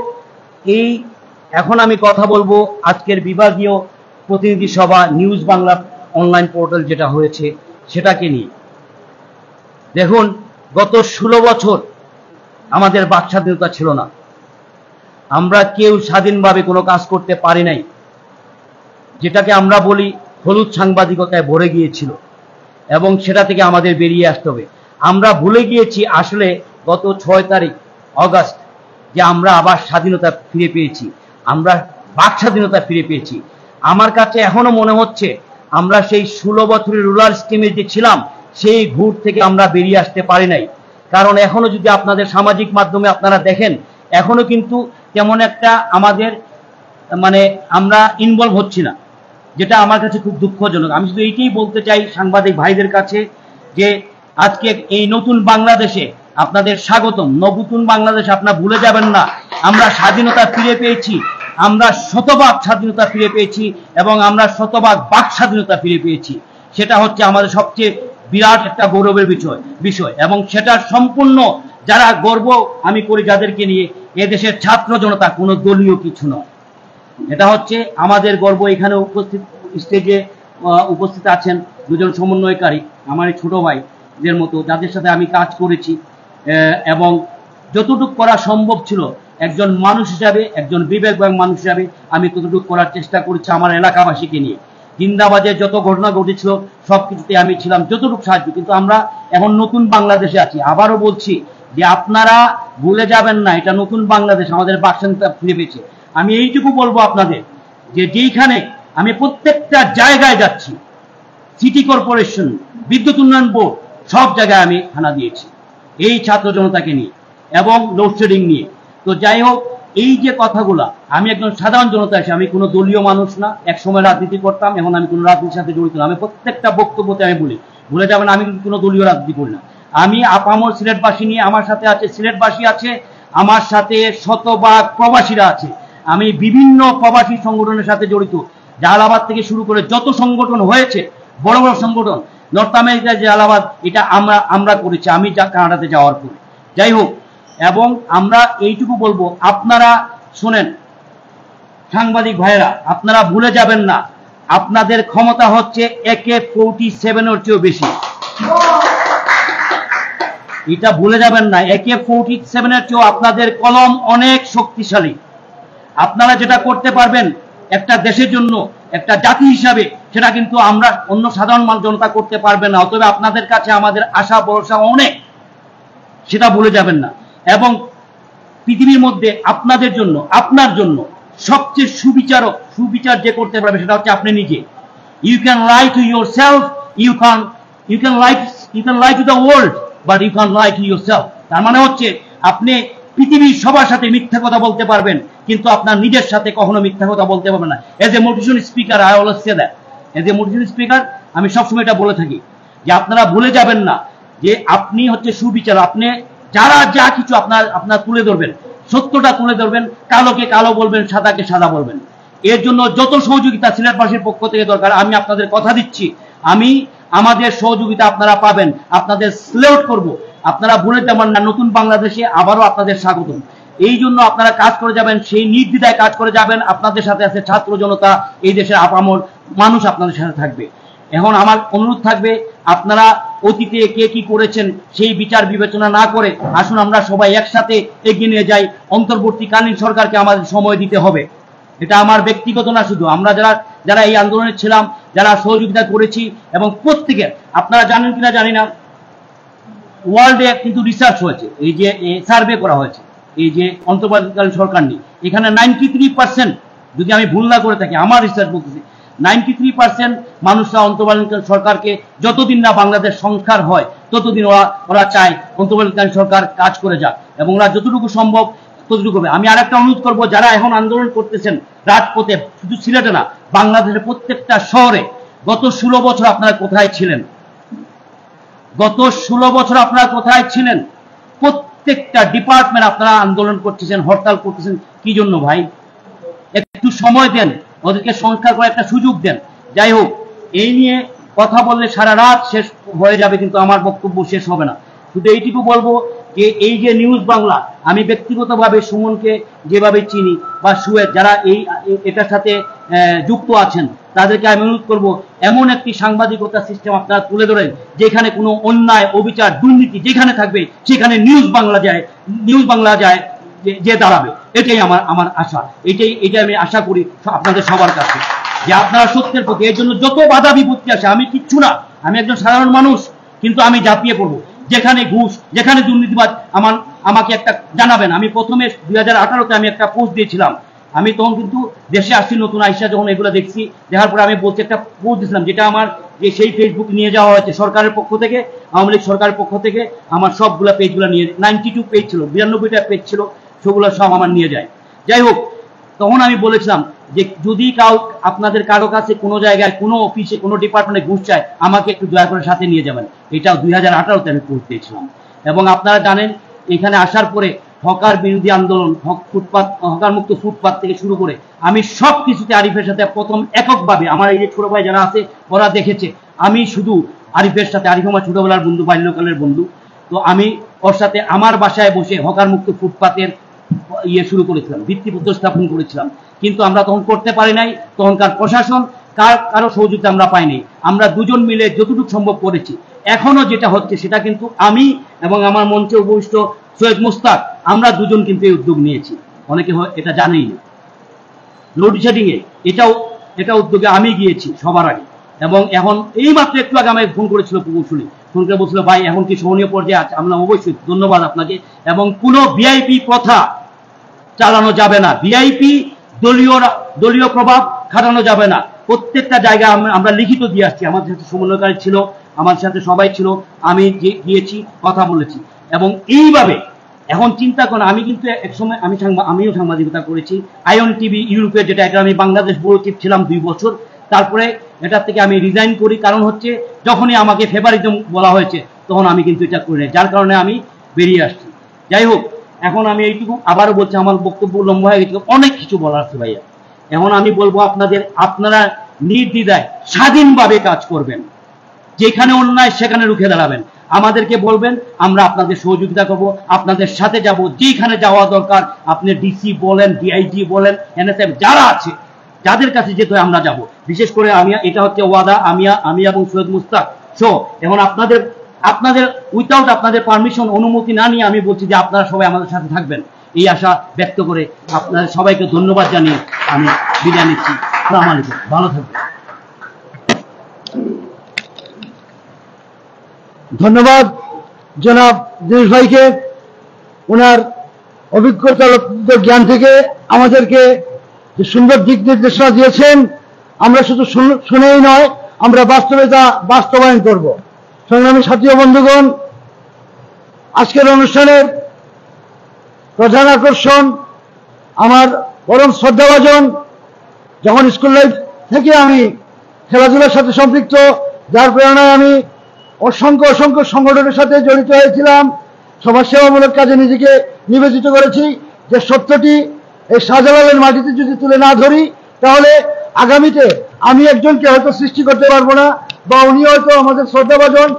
এখন আমি কথা বলবো আজকের বিভাগীয় প্রতিনিধি সভা নিউজ বাংলা অনলাইন পোর্টাল যেটা হয়েছে সেটাকে নিয়ে। দেখুন, গত 16 বছর আমাদের বাক স্বাধীনতা ছিল না, আমরা কেউ স্বাধীনভাবে কোনো কাজ করতে পারি নাই, যেটাকে আমরা বলি হলুদ সাংবাদিকতায় ভরে গিয়েছিল, এবং সেটা থেকে আমাদের বেরিয়ে আসতে হবে। আমরা ভুলে গিয়েছি আসলে গত 6 তারিখ অগাস্ট যে আমরা আবার স্বাধীনতা ফিরে পেয়েছি, আমরা বাক স্বাধীনতা ফিরে পেয়েছি। আমার কাছে এখনো মনে হচ্ছে আমরা সেই 16 বছরের রুলার স্কিমে যে ছিলাম সেই ঘুর থেকে আমরা বেরিয়ে আসতে পারি নাই। কারণ এখনো যদি আপনাদের সামাজিক মাধ্যমে আপনারা দেখেন, এখনো কিন্তু তেমন একটা আমাদের আমরা ইনভলভ হচ্ছি না, যেটা আমার কাছে খুব দুঃখজনক। আমি শুধু এইটাই বলতে চাই সাংবাদিক ভাইদের কাছে যে আজকে এই নতুন বাংলাদেশে আপনাদের স্বাগতম। নতুন বাংলাদেশ আপনারা ভুলে যাবেন না, আমরা স্বাধীনতা ফিরে পেয়েছি, আমরা শতভাগ স্বাধীনতা ফিরে পেয়েছি এবং আমরা শতভাগ বাক স্বাধীনতা ফিরে পেয়েছি। সেটা হচ্ছে আমাদের সবচেয়ে বিরাট একটা গৌরবের বিষয় এবং সেটা সম্পূর্ণ যারা গর্ব আমি করি যাদেরকে নিয়ে, এদেশের ছাত্র জনতা, কোনো দলীয় কিছু নয়। এটা হচ্ছে আমাদের গর্ব। এখানে স্টেজে উপস্থিত আছেন দুজন সমন্বয়কারী, আমার ছোট ভাইদের মতো, যাদের সাথে আমি কাজ করেছি এবং যতটুকু করা সম্ভব ছিল একজন মানুষ হিসাবে, একজন বিবেকবান মানুষ হিসাবে আমি ততটুকু করার চেষ্টা করেছি আমার এলাকাবাসীকে নিয়ে। জিন্দাবাদের যত ঘটনা ঘটেছিল সবকিছুতে আমি ছিলাম যতটুকু সাহায্য। কিন্তু আমরা এখন নতুন বাংলাদেশে আছি। আবারও বলছি যে আপনারা ভুলে যাবেন না, এটা নতুন বাংলাদেশ, আমাদের বাক স্বাধীনতা ফিরে পেয়েছে। আমি এইটুকু বলবো আপনাদের যে যেইখানে আমি প্রত্যেকটা জায়গায় যাচ্ছি, সিটি কর্পোরেশন, বিদ্যুৎ উন্নয়ন বোর্ড, সব জায়গায় আমি হানা দিয়েছি এই ছাত্র জনতাকে নিয়ে এবং লোডশেডিং নিয়ে। তো যাই হোক, এই যে কথাগুলা, আমি একজন সাধারণ জনতা এসে, আমি কোনো দলীয় মানুষ না, একসময় রাজনীতি করতাম, এখন আমি কোনো রাজনীতির সাথে জড়িত না। আমি প্রত্যেকটা বক্তব্যতে আমি বলি, ভুলে যাবেন আমি কিন্তু কোনো দলীয় রাজনীতি করি না। আমি আপামর সিলেটবাসী নিয়ে, আমার সাথে আছে সিলেটবাসী আছে, আমার সাথে শতভাগ প্রবাসীরা আছে। আমি বিভিন্ন প্রবাসী সংগঠনের সাথে জড়িত, জালালাবাদ থেকে শুরু করে যত সংগঠন হয়েছে, বড় বড় সংগঠন, নর্থ আমেরিকার জালালাবাদ, এটা আমরা করেছি আমি কানাডাতে যাওয়ার পর। যাই হোক, এবং আমরা এইটুকু বলবো, আপনারা শোনেন সাংবাদিক ভাইয়েরা, আপনারা ভুলে যাবেন না আপনাদের ক্ষমতা হচ্ছে AK-47 চেয়েও বেশি। এটা ভুলে যাবেন না, AK-47 চেয়েও আপনাদের কলম অনেক শক্তিশালী। আপনারা যেটা করতে পারবেন একটা দেশের জন্য, একটা জাতি হিসাবে, সেটা কিন্তু আমরা অন্য সাধারণ জনতা করতে পারবে না। অতএব আপনাদের কাছে আমাদের আশা ভরসা অনেক, সেটা ভুলে যাবেন না। এবং পৃথিবীর মধ্যে আপনাদের জন্য, আপনার জন্য সবচেয়ে সুবিচার যে করতে পারবে সেটা হচ্ছে আপনি নিজে। You can lie to yourself, you can lie to the world, but you can lie to yourself. তার মানে হচ্ছে আপনি পৃথিবীর সবার সাথে মিথ্যা কথা বলতে পারবেন, কিন্তু আপনার নিজের সাথে কখনো মিথ্যা কথা বলতে পারবেন না। As a motivation speaker I always say that, as a motivation speaker আমি সবসময় এটা বলে থাকি যে আপনারা ভুলে যাবেন না যে আপনি হচ্ছে সুবিচার। আপনি যারা যা কিছু আপনার তুলে ধরবেন, সত্যটা তুলে ধরবেন, কালোকে কালো বলবেন, সাদাকে সাদা বলবেন। এর জন্য যত সহযোগিতা সিলেটবাসীর পক্ষ থেকে দরকার, আমি আপনাদের কথা দিচ্ছি, আমাদের সহযোগিতা আপনারা পাবেন, আপনাদের স্যালুট করব। আপনারা ভুলে যাবেন না, নতুন বাংলাদেশে আবারও আপনাদের স্বাগতম। এই জন্য আপনারা কাজ করে যাবেন, সেই নির্দ্বিধায় কাজ করে যাবেন। আপনাদের সাথে আছে ছাত্র জনতা, এই দেশের আপামর মানুষ আপনাদের সাথে থাকবে। এখন আমার অনুরোধ থাকবে, আপনারা অতীতে কে কি করেছেন সেই বিচার বিবেচনা না করে আসুন আমরা সবাই একসাথে এগিয়ে নিয়ে যাই। অন্তর্বর্তীকালীন সরকারকে আমাদের সময় দিতে হবে। এটা আমার ব্যক্তিগত না, শুধু আমরা যারা এই আন্দোলনে ছিলাম, যারা সহযোগিতা করেছি, এবং প্রত্যেকের, আপনারা জানেন কিনা জানি না, ওয়ার্ল্ডে কিন্তু রিসার্চ হয়েছে, এই যে সার্ভে করা হয়েছে এই যে অন্তর্বর্তীকালীন সরকার নিয়ে, এখানে 93%, যদি আমি ভুল না করে থাকি, আমার রিসার্চ বলতেছি 93% মানুষরা অন্তর্বর্তীকালীন সরকারকে, যতদিন না বাংলাদেশ সংস্কার হয় ততদিন ওরা চায় অন্তর্বর্তীকালীন সরকার কাজ করে যাক, এবং ওরা যতটুকু সম্ভব ততটুকু হবে। আমি আরেকটা অনুরোধ করবো, যারা এখন আন্দোলন করতেছেন রাজপথে, শুধু সিলেটে না, বাংলাদেশের প্রত্যেকটা শহরে, গত 16 বছর আপনারা কোথায় ছিলেন? গত 16 বছর আপনারা কোথায় ছিলেন? প্রত্যেকটা ডিপার্টমেন্ট আপনারা আন্দোলন করতেছেন, হরতাল করতেছেন, কি জন্য ভাই? একটু সময় দেন, ওদেরকে সংস্কার করে একটা সুযোগ দেন। যাই হোক, এই নিয়ে কথা বললে সারা রাত শেষ হয়ে যাবে, কিন্তু আমার বক্তব্য শেষ হবে না। শুধু এইটুকু বলবো যে এই যে নিউজ বাংলা, আমি ব্যক্তিগতভাবে সুমনকে যেভাবে চিনি, বা সুয়েদ, যারা এটার সাথে যুক্ত আছেন, তাদেরকে আমি অনুরোধ করব, এমন একটি সাংবাদিকতা সিস্টেম আপনারা তুলে ধরেন যেখানে কোনো অন্যায়, অবিচার, দুর্নীতি যেখানে থাকবে সেখানে নিউজ বাংলা যায় যে দাঁড়াবে। এটাই আমার আশা, এটাই আমি আশা করি আপনাদের সবার কাছে, যে আপনারা সত্যের পথে। এর জন্য যত বাধা বিপত্তি আসে, আমি কিচ্ছু না, আমি একজন সাধারণ মানুষ, কিন্তু আমি ঝাঁপিয়ে পড়বো। যেখানে ঘুষ, যেখানে দুর্নীতিবাদ, আমাকে একটা জানাবেন। আমি প্রথমে 2018-তে আমি একটা পোস্ট দিয়েছিলাম, আমি তখন কিন্তু দেশে আসছি নতুন, আইসা যখন এগুলো দেখছি, দেখার পরে আমি বলছি একটা পোস্ট দিয়েছিলাম, যেটা আমার যে সেই ফেসবুক নিয়ে যাওয়া হয়েছে সরকারের পক্ষ থেকে, আওয়ামী লীগ সরকারের পক্ষ থেকে, আমার সবগুলা পেজগুলো নিয়ে, 92 পেজ ছিল, 92টা পেজ ছিল, সেগুলো সব আমার নিয়ে যায়। যাই হোক, তখন আমি বলেছিলাম যে যদি আপনাদের কারো কাছে কোনো জায়গায়, কোনো অফিসে, কোনো ডিপার্টমেন্টে ঘুষ চায়, আমাকে একটু দয়া করে সাথে নিয়ে যাবেন। এটাও 2018-তে আমি পোস্ট দিয়েছিলাম। এবং আপনারা জানেন, এখানে আসার পরে হকার বিরোধী আন্দোলন, হকার মুক্ত ফুটপাত থেকে শুরু করে আমি সব কিছুতে আরিফের সাথে প্রথম এককভাবে, আমার এই যে ছোট ভাই যারা আছে ওরা দেখেছে, আমি শুধু আরিফের সাথে, আরিফ আমার ছোটবেলার বন্ধু, বাল্যকালের বন্ধু, তো আমি ওর সাথে আমার বাসায় বসে হকার মুক্ত ফুটপাতের শুরু করেছিলাম, ভিত্তিপত্র স্থাপন করেছিলাম। কিন্তু আমরা তখন করতে পারি নাই, তখনকার প্রশাসন কারো সহযোগিতা আমরা পাইনি। আমরা দুজন মিলে যতটুকু সম্ভব করেছি। এখনো যেটা হচ্ছে সেটা কিন্তু আমি এবং আমার মঞ্চে উপবিষ্ট সৈয়দ মুস্তাক, আমরা দুজন কিন্তু এই উদ্যোগ নিয়েছি, অনেকে এটা জানেই না। লোডশেডিং এ এটা উদ্যোগে আমি গিয়েছি সবার আগে। এবং এখন এই মাত্র একটু আগে আমাকে ফোন করেছিল প্রকৌশলী, ফোন করে বলছিল, ভাই এখন কি সহনীয় পর্যায়ে আছে? আমরা অবশ্যই, ধন্যবাদ আপনাকে। এবং কোনো ভিআইপি প্রথা চালানো যাবে না, ভিআইপি দলীয় প্রভাব খাটানো যাবে না। প্রত্যেকটা জায়গায় আমরা লিখিত দিয়ে আসছি, আমাদের সাথে সমন্বয়কারী ছিল, আমার সাথে সবাই ছিল, আমি গিয়েছি, কথা বলেছি। এবং এইভাবে এখন চিন্তা করেন, আমি কিন্তু একসময় আমিও সাংবাদিকতা করেছি, আয়ন টিভি ইউরোপের, যেটা এটা আমি বাংলাদেশ ব্যুরো চিফ ছিলাম 2 বছর। তারপরে এটা থেকে আমি রিজাইন করি, কারণ হচ্ছে যখনই আমাকে ফেভারিজম বলা হয়েছে তখন আমি কিন্তু এটা করি নাই, যার কারণে আমি বেরিয়ে আসছি। যাই হোক, এখন আমি এইটুকু আবারও বলছি, আমার বক্তব্য লম্বা হয়ে গেছিল, অনেক কিছু বলার আছে ভাইয়া। এখন আমি বলবো আপনারা নির্দ্বিধায় স্বাধীনভাবে কাজ করবেন, যেখানে অন্যায় সেখানে রুখে দাঁড়াবেন, আমাদেরকে বলবেন, আমরা আপনাদের সহযোগিতা করব, আপনাদের সাথে যাব, যেখানে যাওয়া দরকার। আপনি ডিসি বলেন, ডিআইজি বলেন, এনএসএফ যারা আছে, যাদের কাছে যেতে হয় আমরা যাব। বিশেষ করে এটা হচ্ছে ওয়াদা, আমি এবং সৈয়দ মুস্তাক সো। এখন আপনাদের উইথাউট আপনাদের পারমিশন, অনুমতি না নিয়ে আমি বলছি যে আপনারা সবাই আমাদের সাথে থাকবেন, এই আশা ব্যক্ত করে আপনাদের সবাইকে ধন্যবাদ জানিয়ে আমি বিদায় নিচ্ছি। আসসালামু আলাইকুম, ভালো থাকবেন। ধন্যবাদ জনাব দিনেশ ভাইকে, ওনার অভিজ্ঞতা জ্ঞান থেকে আমাদেরকে যে সুন্দর দিক নির্দেশনা দিয়েছেন। আমরা শুধু শুনেই নয়, আমরা বাস্তবে তা বাস্তবায়ন করব। সংগ্রামী সাথী ও বন্ধুগণ, আজকের অনুষ্ঠানের প্রধান আকর্ষণ আমার পরম শ্রদ্ধাভাজন, যখন স্কুল লাইফ থেকে আমি খেলাধুলার সাথে সম্পৃক্ত, যার প্রেরণায় আমি অসংখ্য অসংখ্য সংগঠনের সাথে জড়িত হয়েছিলাম, সমাজসেবামূলক কাজে নিজেকে নিবেদিত করেছি। যে সত্যটি এই শাহজালালের মাটিতে যদি তুলে না ধরি, তাহলে আগামীতে আমি একজনকে হয়তো সৃষ্টি করতে পারবো না, বা উনি হয়তো আমাদের শ্রদ্ধাভাজন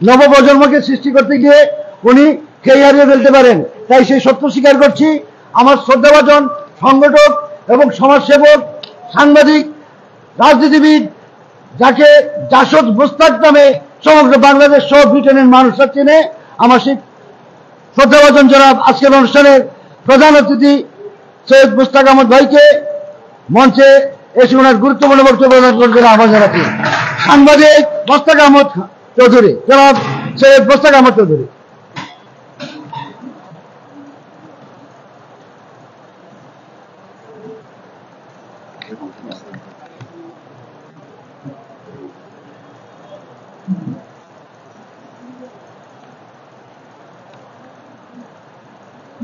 নবপ্রজন্মকে সৃষ্টি করতে গিয়ে উনি খেয়ে হারিয়ে ফেলতে পারেন। তাই সেই সত্য স্বীকার করছি। আমার শ্রদ্ধাভাজন সংগঠক এবং সমাজসেবক, সাংবাদিক, রাজনীতিবিদ, যাকে জাসদ মুস্তাক নামে সমগ্র বাংলাদেশ সহ ব্রিটেনের মানুষরা চেনে, আমার সেই শ্রদ্ধাভাজন জনাব আজকের অনুষ্ঠানের প্রধান অতিথি সৈয়দ মুস্তাক আহমদ ভাইকে মঞ্চে এসে ওনার গুরুত্বপূর্ণ বক্তব্য প্রদান করবেন আহ্বান জানাচ্ছি। সাংবাদিক মুস্তাক আহমদ চৌধুরী, জনাব সৈয়দ মুস্তাক আহমদ চৌধুরী।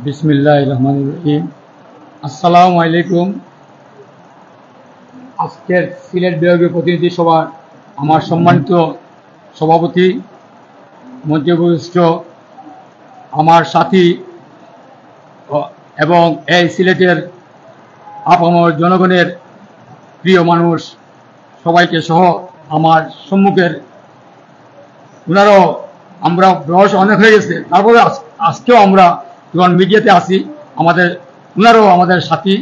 বিসমিল্লাহির রহমানির রহিম। আসসালামু আলাইকুম। আজকের সিলেট বিভাগীয় প্রতিনিধি সভার আমার সম্মানিত সভাপতি, মঞ্চে উপবিষ্ট আমার সাথী এবং এই সিলেটের আপামর জনগণের প্রিয় মানুষ সবাইকে সহ আমার সম্মুখের, ওনারাও, আমরা বয়স অনেক হয়ে গেছে, তারপরে আজকেও আমরা যখন মিডিয়াতে আসি, ওনারাও আমাদের সাথী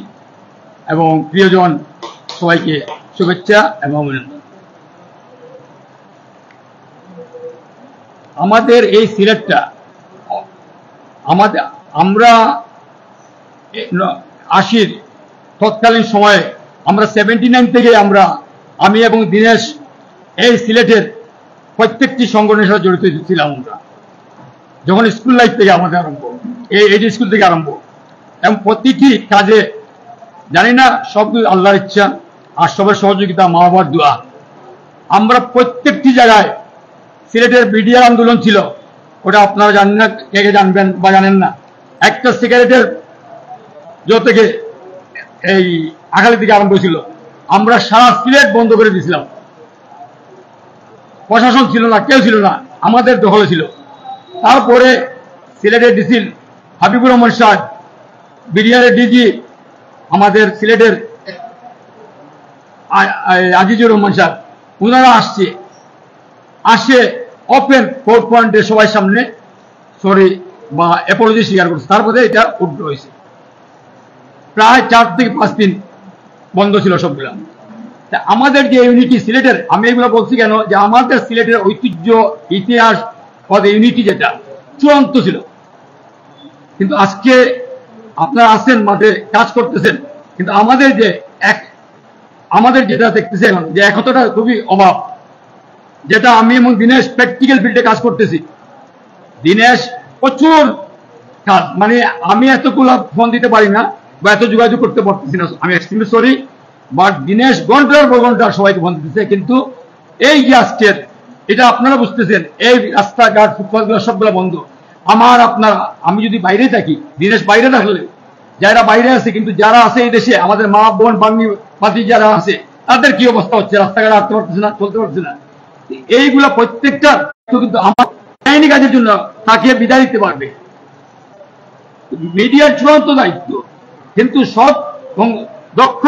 এবং প্রিয়জন, সবাইকে শুভেচ্ছা এবং অভিনন্দন। আমাদের এই সিলেটটা আমরা 80 তৎকালীন সময়ে আমরা 79 থেকে আমি এবং দীনেশ এই সিলেটের প্রত্যেকটি সংগঠনের সাথে জড়িত ছিলাম। আমরা যখন স্কুল লাইফ থেকে আমাদের আরম্ভ, এই স্কুল থেকে আরম্ভ, এবং প্রতিটি কাজে জানি না সব আল্লাহর ইচ্ছা আর সবার সহযোগিতা, মা বাবার দোয়া। আমরা প্রত্যেকটি জায়গায়, সিলেটের বিডিআর আন্দোলন ছিল, ওটা আপনারা জানেন না, কে জানবেন বা জানেন না। একটা সিগারেটের থেকে এই আখালি থেকে আরম্ভ ছিল, আমরা সারা সিলেট বন্ধ করে দিয়েছিলাম। প্রশাসন ছিল না, কেউ ছিল না, আমাদের দখলে ছিল। তারপরে সিলেটের ডিসি হাবিবুর রহমান সাহেব, বিডিআরের ডিজি আমাদের সিলেটের আজিজুর রহমান সাহেব, ওনারা আসে ওপেন কোর্ট পয়েন্টে সবাই সামনে সরি বা অ্যাপোলজি স্বীকার করছে। তারপরে এটা উঠে হয়েছে। প্রায় 4 থেকে 5 দিন বন্ধ ছিল সবগুলা। আমাদের যে ইউনিটি সিলেটের, আমি এগুলো বলছি কেন, যে আমাদের সিলেটের ঐতিহ্য, ইতিহাস, ইউনিটি যেটা চূড়ান্ত ছিল। কিন্তু আজকে আপনারা আছেন, মাঠে কাজ করতেছেন, কিন্তু আমাদের যেটা দেখতেছি এখন, যে একতাটা খুবই অভাব। যেটা আমি এবং দীনেশ প্র্যাকটিক্যাল ফিল্ডে কাজ করতেছি। দীনেশ প্রচুর কাজ, মানে আমি এতগুলো ফোন দিতে পারি না বা এত যোগাযোগ করতে পারতেছি না, আমি এক্সট্রিমলি সরি। বাট দীনেশ ঘন্টার পর ঘন্টা সবাইকে ফোন দিতেছে। কিন্তু এই যে আজকের, এটা আপনারা বুঝতেছেন, এই রাস্তাঘাট ফুটপাথগুলো সবগুলো বন্ধ। আমি যদি বাইরে থাকি, দীনেশ বাইরে থাকলে, যারা বাইরে আছে, কিন্তু যারা আছে এই দেশে, আমাদের মা বোন বাঙি পাতি যারা আছে, তাদের কি অবস্থা হচ্ছে, রাস্তাঘাটে হাঁটতে পারতেছে না, চলতে পারতেছে না। এইগুলা প্রত্যেকটা কিন্তু আমার আইনি কাজের জন্য তাকে বিদায় দিতে পারবে। মিডিয়ার চূড়ান্ত দায়িত্ব, কিন্তু সৎ এবং দক্ষ,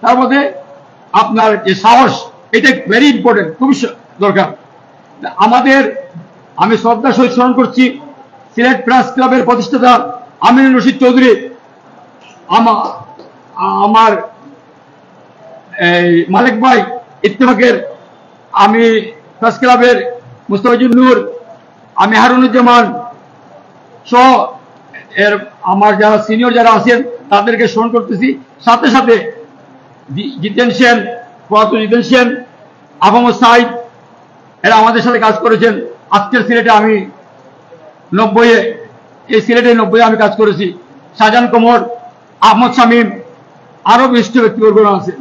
তার মধ্যে আপনার যে সাহস, এটা ভেরি ইম্পর্টেন্ট, খুবই দরকার। আমি শ্রদ্ধার সহিত স্মরণ করছি সিলেট প্রেস ক্লাবের প্রতিষ্ঠাতা আমিনুর রশিদ চৌধুরী, আমার মালিক ভাই ইত্তেফাকের, আমি প্রেস ক্লাবের মুস্তাফিজুর নূর, আমি হারুনুজ্জামান সহ আমার যারা সিনিয়র যারা আছেন তাদেরকে স্মরণ করতেছি। সাথে সাথে জিতেন সেন, জিতেন সেন, আহমদ সাইদ, এরা আমাদের সাথে কাজ করেছেন। আজকের সিলেটে আমি 90-এ এই সিলেটে 90-এ আমি কাজ করেছি। শাহজাহান কোমর, আহমদ শামীম, আরো বিশিষ্ট ব্যক্তিবর্গরা আছেন।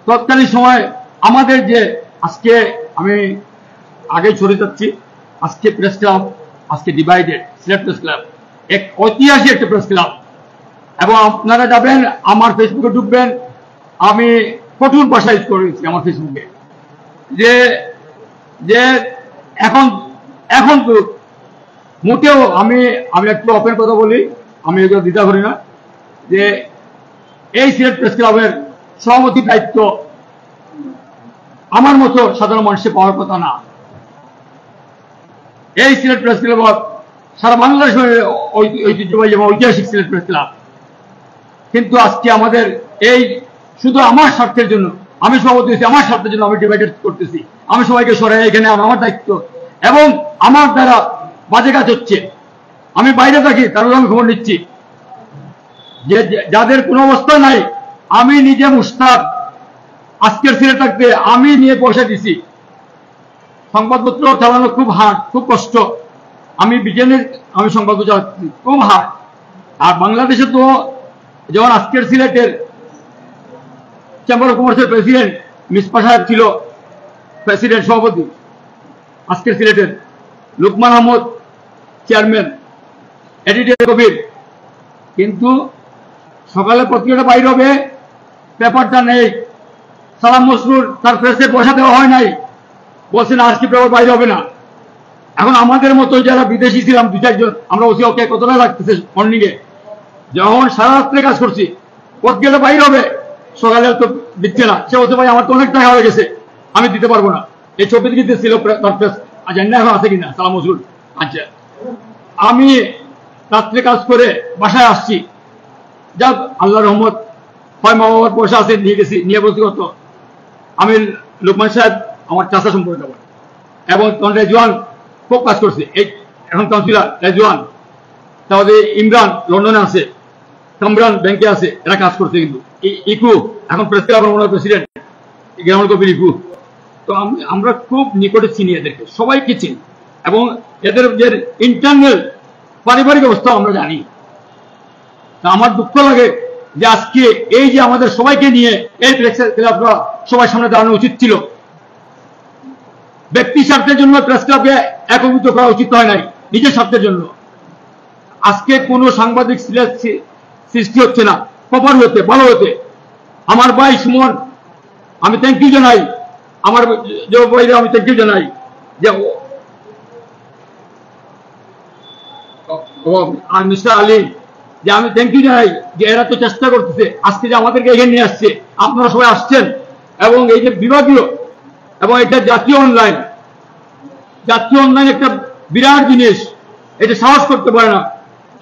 তৎকালীন সময় আমাদের যে আজকে আমি আগে ছড়ে যাচ্ছি, আজকে প্রেস ক্লাব আজকে ডিভাইডেড, সিলেট প্রেস ক্লাব এক ঐতিহাসিক একটা প্রেস ক্লাব। এবং আপনারা যাবেন, আমার ফেসবুকে ঢুকবেন, আমি কঠোর ভাষা ইউজ করেছি আমার ফেসবুকে, যে যে এখন তো মোটেও আমি একটু ওপেন কথা বলি, আমি এগুলো দ্বিধা করি না, যে এই সিলেট প্রেস ক্লাবের সভাপতির দায়িত্ব আমার মতো সাধারণ মানুষের পাওয়ার কথা না। এই সিলেট প্রেস ক্লাব সারা বাংলাদেশের ঐতিহ্যবাহী এবং ঐতিহাসিক সিলেট প্রেস ক্লাব, কিন্তু আজকে আমাদের এই শুধু আমার স্বার্থের জন্য আমি সভাপতি হয়েছি, আমার স্বার্থের জন্য আমি ডিভাইডেড করতেছি, আমি সবাইকে সরাই, এখানে আমার দায়িত্ব এবং আমার দ্বারা বাজে কাজ হচ্ছে। আমি বাইরে থাকি, তারপর আমি খবর নিচ্ছি যে যাদের কোনো অবস্থা নাই, আমি নিজে মুস্তাক আজকের সিলেট থাকতে আমি নিয়ে পয়সা দিছি। সংবাদপত্র চালানো খুব হার্ড, খুব কষ্ট। আমি বিজ্ঞানের আমি সংবাদপত্র চালাচ্ছি, খুব হার্ড। আর বাংলাদেশে তো যেমন আজকের সিলেটের চেম্বার অফ কমার্সের প্রেসিডেন্ট মিসপা সাহেব ছিল প্রেসিডেন্ট সভাপতি, আজকের সিলেটের লুকমান আহমদ চেয়ারম্যান, এডিটর কবির, কিন্তু সকালে পত্রিকাটা বাইর হবে, পেপারটা নেই, সালাম মসরুর তার প্রেসে পয়সা দেওয়া হয় নাই, বলছেন আজকে পেপার বাইরে হবে না। এখন আমাদের মতো যারা বিদেশি ছিলাম 2-4 জন, আমরা বলছি ওকে কতটা লাগতেছে মর্নিং এ, যখন সারা রাত্রে কাজ করছি, পত্রিকাটা বাইর হবে, সকালে তো দিচ্ছে না। সে বলছে ভাই আমার তো অনেক টাকা হয়ে গেছে, আমি দিতে পারবো না। এই 24 ছিল তার প্রেস, জানি না এখন আছে কিনা সালাম মসরুর। আচ্ছা, আমি রাত্রে কাজ করে বাসায় আসছি, যাক আল্লাহ রহমত, হয় মা বাবার পয়সা আছে, নিয়ে গেছি, নিয়ে বলছি কত। আমি লোকমান সাহেব আমার চাষা সম্পর্কে যাবো, এবং তখন রেজওয়ান খুব কাজ করছে, এই এখন কাউন্সিলর রেজওয়ান, তাহলে ইমরান লন্ডনে আছে, কামরান ব্যাংকে আছে, এরা কাজ করছে। কিন্তু ইকু এখন প্রেস ক্লাবের প্রেসিডেন্ট গ্রামীণ কবির ইকু। তো আমরা খুব নিকটে চিনি এদেরকে, সবাইকে চিনি, এবং এদের যে ইন্টারনাল পারিবারিক অবস্থা আমরা জানি। আমার দুঃখ লাগে যে আজকে এই যে আমাদের সবাইকে নিয়ে এই প্রেস ক্লাবটা সবার সামনে দাঁড়ানো উচিত ছিল। ব্যক্তি স্বার্থের জন্য প্রেস ক্লাবকে একত্রিত করা উচিত হয় নাই, নিজের স্বার্থের জন্য। আজকে কোনো সাংবাদিক সৃষ্টি হচ্ছে না, প্রপার হতে, ভালো হতে। আমার ভাই সুমন, আমি থ্যাংক ইউ জানাই, আমার যে ভাইরা আমি থ্যাংক ইউ জানাই, যে মিস্টার আলী, যে আমি থ্যাংক ইউ জানাই যে এরা তো চেষ্টা করতেছে। আজকে যে আমাদেরকে এখানে নিয়ে আসছে, আপনারা সবাই আসছেন, এবং এই যে বিভাগীয় এবং এটা জাতীয় অনলাইন একটা বিরাট জিনিস, এটা সাহস করতে পারে না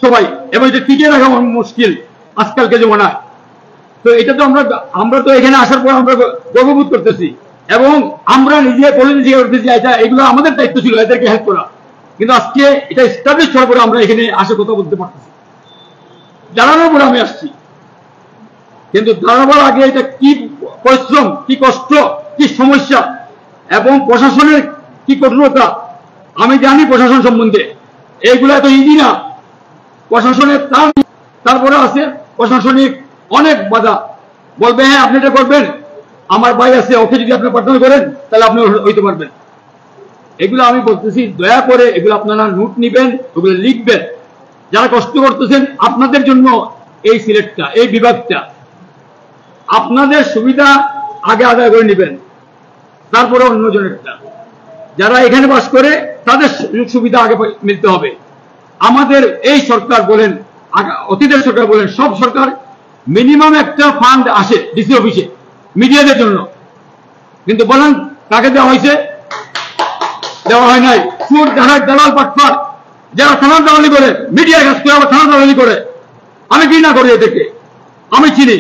সবাই, এবং এটা টিকে রাখা মুশকিল আজকালকে জমানায়। তো এটা তো আমরা তো এখানে আসার পর আমরা গর্ববোধ করতেছি, এবং আমরা নিজে পলিসি করতেছি, এটা এগুলো আমাদের দায়িত্ব ছিল এদেরকে হেল্প করা। কিন্তু আজকে এটা এস্টাবলিশ হওয়ার পরে আমরা এখানে আসে কথা বলতে পারতেছি, জানানোর পরে আমি আসছি। কিন্তু দাঁড়াবার আগে এটা কি পরিশ্রম, কি কষ্ট, কি সমস্যা, এবং প্রশাসনের কি কঠোরতা, আমি জানি প্রশাসন সম্বন্ধে। এইগুলো এত ইজি না, প্রশাসনের তারপরে আছে প্রশাসনিক অনেক বাধা। বলবে হ্যাঁ আপনি এটা করবেন, আমার ভাই আছে, ওকে যদি আপনি পার্টনার করেন তাহলে আপনি হইতে পারবেন। এগুলো আমি বলতেছি, দয়া করে এগুলো আপনারা নোট নিবেন, ওগুলো লিখবেন। যারা কষ্ট করতেছেন আপনাদের জন্য এই সিলেটটা, এই বিভাগটা, আপনাদের সুবিধা আগে আদায় করে নেবেন, তারপরে অন্যজনেরটা। যারা এখানে বাস করে তাদের সুযোগ সুবিধা আগে মিলতে হবে। আমাদের এই সরকার বলেন, অতীতের সরকার বলেন, সব সরকার মিনিমাম একটা ফান্ড আসে ডিসি অফিসে মিডিয়াদের জন্য, কিন্তু বলেন কাকে দেওয়া হয়েছে? দেওয়া হয় নাই। সুর দেখায় দালাল পাটপার, যারা থানার দালালি করে, মিডিয়া কাজ করে আবার থানার দালালি করে। আমি ঘৃণা করি এদেরকে, আমি চিনি।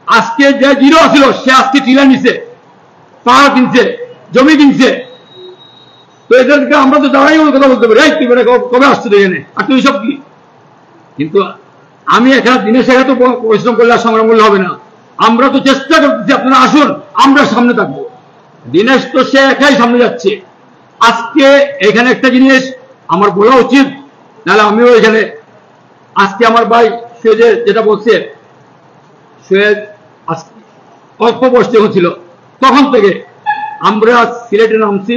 আজকে যে জিরো ছিল সে আজকে টিলা নিছে, পাহাড় কিনছে, জমি কিনছে। তো এদেরকে আমরা তো দাঁড়াই কথা বলতে পারি, তুই কবে আসছো এখানে, আর তুই সব কি? কিন্তু আমি এখানে দিনের শেখা তো পরিশ্রম করলে সংগ্রাম করলে হবে না। আমরা তো চেষ্টা করতেছি, আপনারা আসুন, আমরা সামনে থাকবো। দিনেশ তো সে একাই সামনে যাচ্ছে, আজকে এখানে একটা জিনিস আমার বলা উচিত, নাহলে আমিও এখানে আজকে আমার ভাই সৈয়দের যেটা বলছে, সৈয়দ অল্প বয়স যখন ছিল তখন থেকে আমরা সিলেটে নামছি,